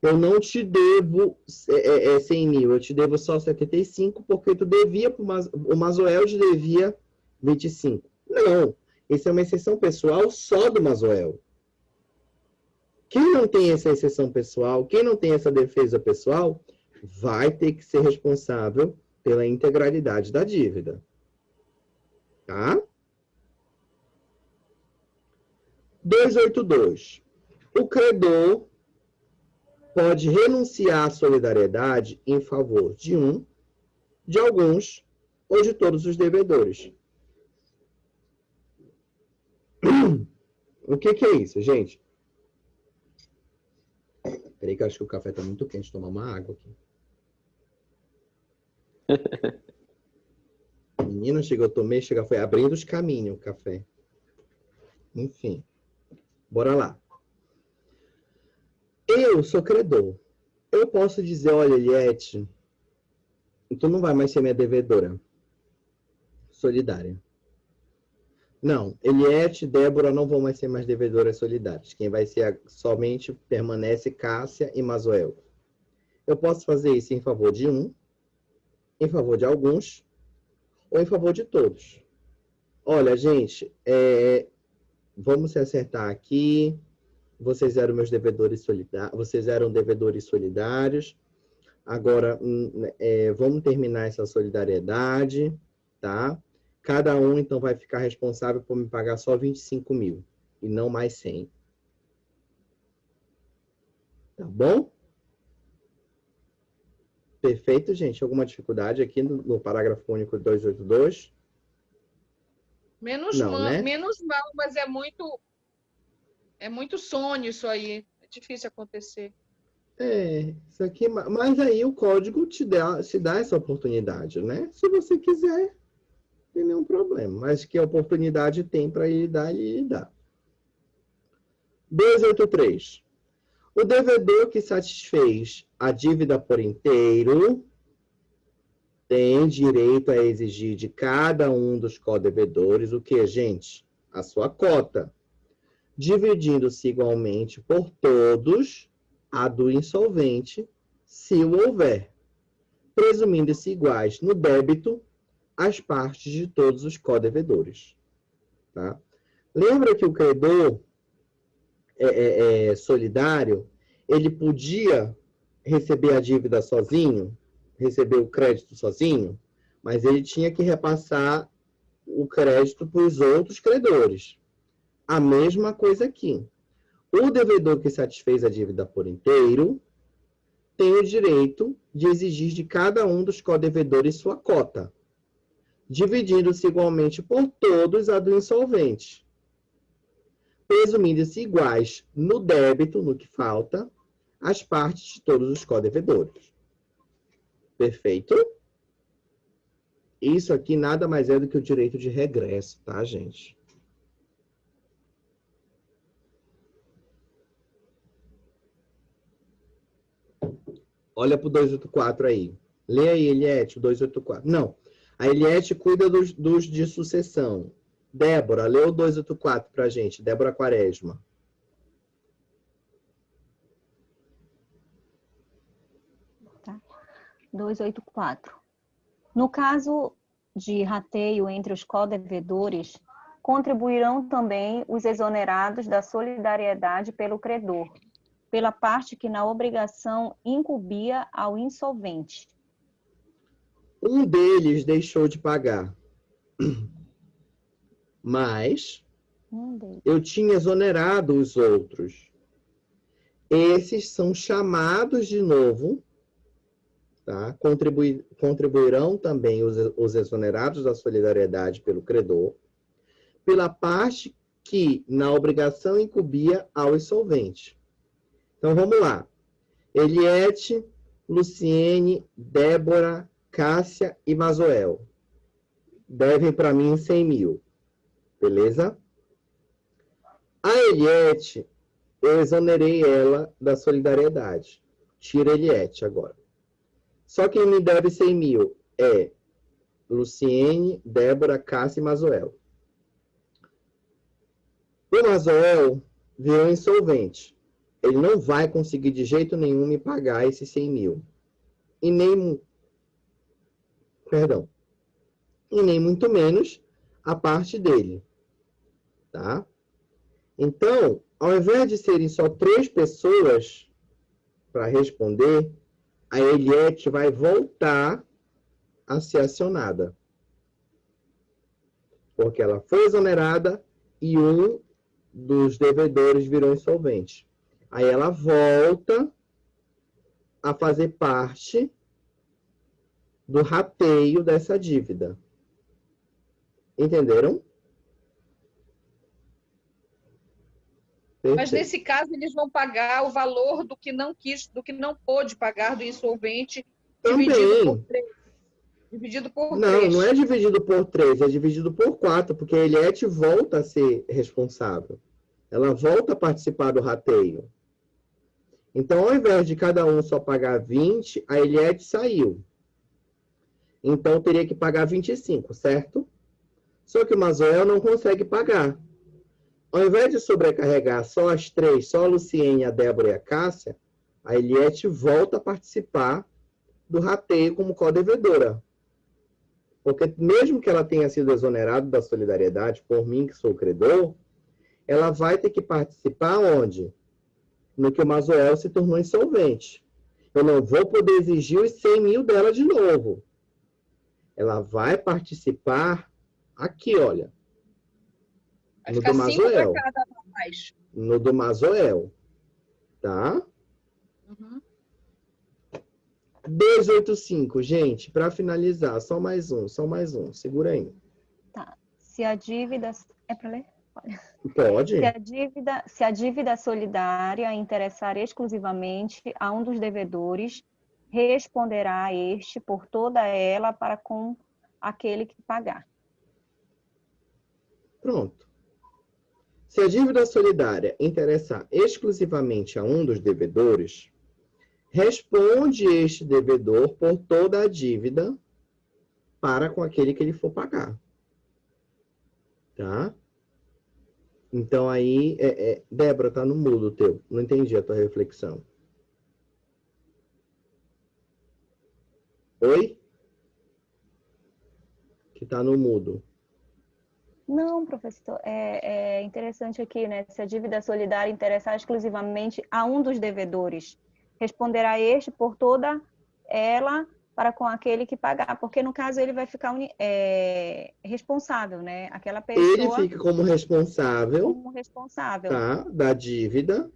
eu não te devo 100 mil, eu te devo só 75, porque tu devia, o Mazoel te devia 25. Não, isso é uma exceção pessoal só do Mazoel. Quem não tem essa exceção pessoal, quem não tem essa defesa pessoal, vai ter que ser responsável pela integralidade da dívida. Tá? 282. O credor pode renunciar à solidariedade em favor de um, de alguns ou de todos os devedores. O que é isso, gente? Peraí que eu acho que o café está muito quente, tomar uma água aqui. Menina, chegou, eu tomei, foi abrindo os caminhos o café. Enfim, bora lá. Eu sou credor. Eu posso dizer, olha, Eliette, tu não vai mais ser minha devedora solidária. Não, Eliette e Débora não vão mais ser mais devedoras solidárias. Quem vai ser somente permanece Cássia e Mazoel. Eu posso fazer isso em favor de um, em favor de alguns, ou em favor de todos. Olha, gente, vamos se acertar aqui. Vocês eram meus devedores solidários. Vocês eram devedores solidários. Agora, vamos terminar essa solidariedade, tá? Cada um, então, vai ficar responsável por me pagar só 25 mil e não mais 100. Tá bom? Perfeito, gente. Alguma dificuldade aqui no parágrafo único 282? Menos mal, mas é muito sonho isso aí. É difícil acontecer. Isso aqui, mas aí o código te dá essa oportunidade, né? Se você quiser, não tem nenhum problema. Mas que a oportunidade tem para ele dar, ele dá. 283. O devedor que satisfez a dívida por inteiro tem direito a exigir de cada um dos codevedores o que, gente? A sua cota, dividindo-se igualmente por todos a do insolvente, se o houver, presumindo-se iguais no débito as partes de todos os codevedores. Tá? Lembra que o credor solidário, ele podia receber a dívida sozinho, receber o crédito sozinho, mas ele tinha que repassar o crédito para os outros credores. A mesma coisa aqui. O devedor que satisfez a dívida por inteiro tem o direito de exigir de cada um dos codevedores sua cota, dividindo-se igualmente por todos a do insolvente, presumindo-se iguais no débito, no que falta, as partes de todos os codevedores. Perfeito? Isso aqui nada mais é do que o direito de regresso, tá, gente? Olha para o 284 aí. Lê aí, Eliette, o 284. Não, a Eliette cuida dos de sucessão. Débora, lê o 284 para a gente. Débora Quaresma. Tá. 284. No caso de rateio entre os codevedores, contribuirão também os exonerados da solidariedade pelo credor, pela parte que na obrigação incumbia ao insolvente. Um deles deixou de pagar, mas eu tinha exonerado os outros. Esses são chamados de novo, tá? Contribuirão também os exonerados da solidariedade pelo credor, pela parte que na obrigação incumbia ao insolvente. Então, vamos lá. Eliette, Luciene, Débora, Cássia e Mazoel devem para mim 100 mil. Beleza? A Eliette, eu exonerei ela da solidariedade. Tira a Eliette agora. Só quem me deve 100 mil é Luciene, Débora, Cássia e Mazoel. O Mazoel virou insolvente. Ele não vai conseguir de jeito nenhum me pagar esses 100 mil. E nem muito menos a parte dele. Tá? Então, ao invés de serem só 3 pessoas para responder, a Eliette vai voltar a ser acionada. Porque ela foi exonerada e um dos devedores virou insolvente. Aí ela volta a fazer parte do rateio dessa dívida. Entenderam? Mas Perfeito. nesse caso eles vão pagar o valor do que não quis, do que não pôde pagar do insolvente, dividido por 3. Dividido por Não, 3. não é dividido por 3, é dividido por 4, porque a Eliette volta a ser responsável. Ela volta a participar do rateio. Então, ao invés de cada um só pagar 20, a Eliette saiu. Então, teria que pagar 25, certo? Só que o Mazoel não consegue pagar. Ao invés de sobrecarregar só as 3, só a Luciene, a Débora e a Cássia, a Eliette volta a participar do rateio como co-devedora. Porque mesmo que ela tenha sido exonerada da solidariedade por mim, que sou o credor, ela vai ter que participar onde? No que o Mazoel se tornou insolvente. Eu não vou poder exigir os 100 mil dela de novo. Ela vai participar aqui, olha. Vai No ficar do 5 para Mazoel. cada mais. No do Mazoel. Tá? Uhum. 285, gente, para finalizar, só mais um. Segura aí. Tá. Se a dívida... É para ler? Pode? Se a dívida solidária interessar exclusivamente a um dos devedores, responderá este por toda ela para com aquele que pagar. Pronto. Se a dívida solidária interessar exclusivamente a um dos devedores, responde este devedor por toda a dívida para com aquele que ele for pagar. Tá? Então aí, Débora, tá no mudo o teu. Não entendi a tua reflexão. Oi? Que tá no mudo. Não, professor, é interessante aqui, né? Se a dívida solidária interessar exclusivamente a um dos devedores, responderá este por toda ela para com aquele que pagar, porque no caso ele vai ficar responsável, né? Aquela pessoa Ele fica como responsável, tá, da dívida,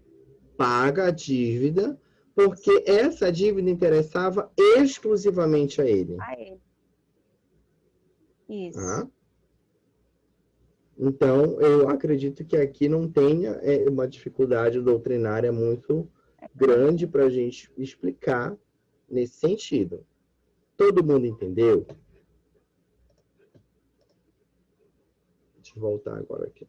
paga a dívida, porque essa dívida interessava exclusivamente a ele. A ele. Isso. Tá? Então, eu acredito que aqui não tenha uma dificuldade doutrinária muito grande para a gente explicar nesse sentido. Todo mundo entendeu? Deixa eu voltar agora aqui.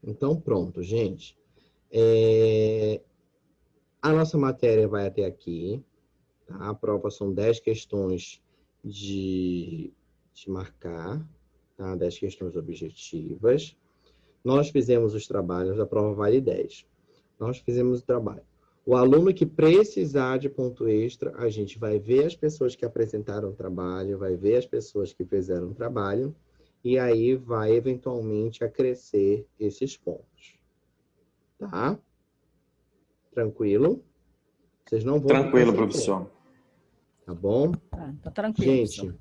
Então, pronto, gente. A nossa matéria vai até aqui. Tá? A prova são 10 questões de marcar, tá? 10 questões objetivas. Nós fizemos os trabalhos, a prova vale 10. Nós fizemos o trabalho. O aluno que precisar de ponto extra, a gente vai ver as pessoas que apresentaram o trabalho, vai ver as pessoas que fizeram o trabalho, e aí vai eventualmente acrescer esses pontos. Tá? Tranquilo? Vocês não vão... Tranquilo, professor. Tá bom? Tá tranquilo. Gente, professor.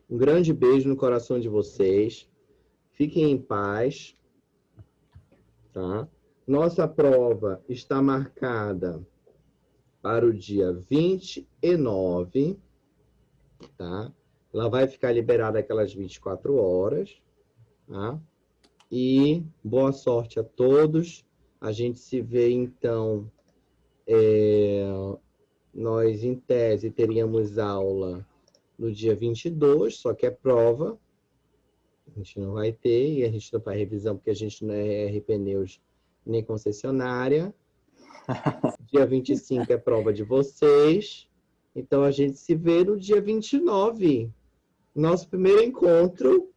um grande beijo no coração de vocês. Fiquem em paz. Tá? Nossa prova está marcada para o dia 29, tá? Ela vai ficar liberada aquelas 24 horas, tá? E boa sorte a todos. A gente se vê, então, nós, em tese, teríamos aula no dia 22, só que é prova. A gente não vai ter, e a gente não faz revisão, porque a gente não é RP Neus nem concessionária. Dia 25 é prova de vocês. Então, a gente se vê no dia 29. Nosso primeiro encontro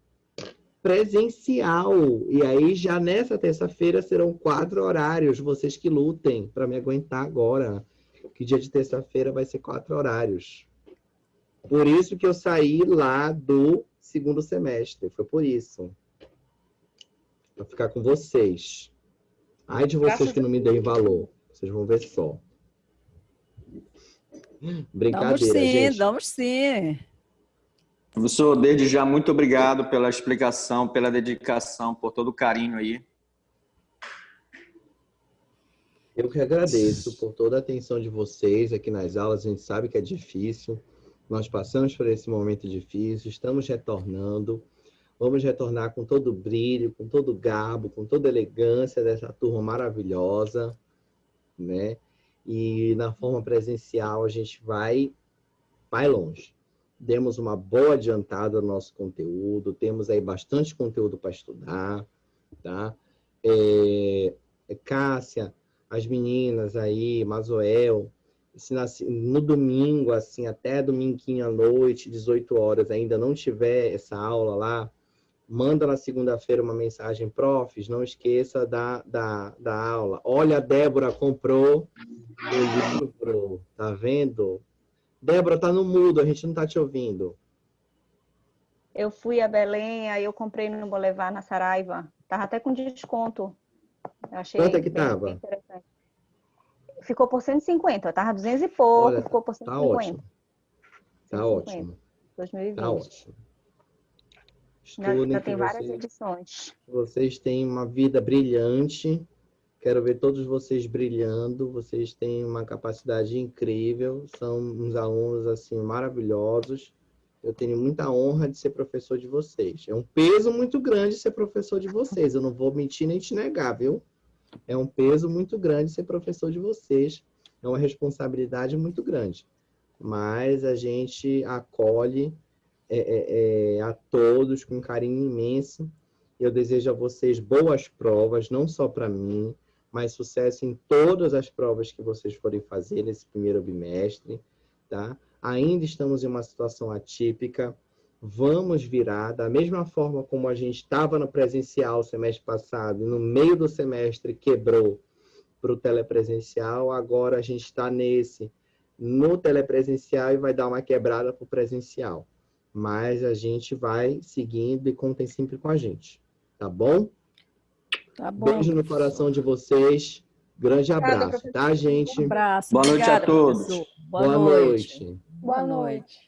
presencial. E aí, já nessa terça-feira, serão 4 horários. Vocês que lutem para me aguentar agora. Que dia de terça-feira vai ser 4 horários. Por isso que eu saí lá do segundo semestre. Foi por isso. Para ficar com vocês. Ai de vocês que não me deem valor. Vocês vão ver só. Brincadeira, gente. Damos sim. Professor, desde já, muito obrigado pela explicação, pela dedicação, por todo o carinho aí. Eu que agradeço por toda a atenção de vocês aqui nas aulas. A gente sabe que é difícil. Nós passamos por esse momento difícil, estamos retornando. Vamos retornar com todo o brilho, com todo o garbo, com toda a elegância dessa turma maravilhosa, né? E na forma presencial a gente vai longe. Demos uma boa adiantada no nosso conteúdo, temos aí bastante conteúdo para estudar, tá? Cássia, as meninas aí, Mazoel, no domingo, assim, até dominguinho à noite, 18 horas, ainda não tiver essa aula lá, manda na segunda-feira uma mensagem, profs, não esqueça da aula. Olha, a Débora comprou o livro, tá vendo? Débora, tá no mudo, a gente não tá te ouvindo. Eu fui a Belém, aí eu comprei no Boulevard, na Saraiva. Tava até com desconto. Eu achei Quanto é que bem tava? interessante. Ficou por 150, tava 200 e pouco, Olha, ficou por 150. tá ótimo. Tá 150, ótimo. 2020. Tá ótimo. Já tem várias edições. Vocês têm uma vida brilhante. Quero ver todos vocês brilhando. Vocês têm uma capacidade incrível. São uns alunos assim maravilhosos. Eu tenho muita honra de ser professor de vocês. É um peso muito grande ser professor de vocês. Eu não vou mentir nem te negar, viu? É um peso muito grande ser professor de vocês. É uma responsabilidade muito grande. Mas a gente acolhe a todos com carinho imenso. Eu desejo a vocês boas provas, não só para mim, mas sucesso em todas as provas que vocês forem fazer nesse primeiro bimestre, tá? Ainda estamos em uma situação atípica, vamos virar, da mesma forma como a gente estava no presencial semestre passado, e no meio do semestre quebrou para o telepresencial, agora a gente está no telepresencial e vai dar uma quebrada para o presencial. Mas a gente vai seguindo e contem sempre com a gente, tá bom? Tá bom. Beijo no coração de vocês. Grande abraço, tá, gente? Um abraço. Boa noite a todos. Professor. Boa noite. Boa noite.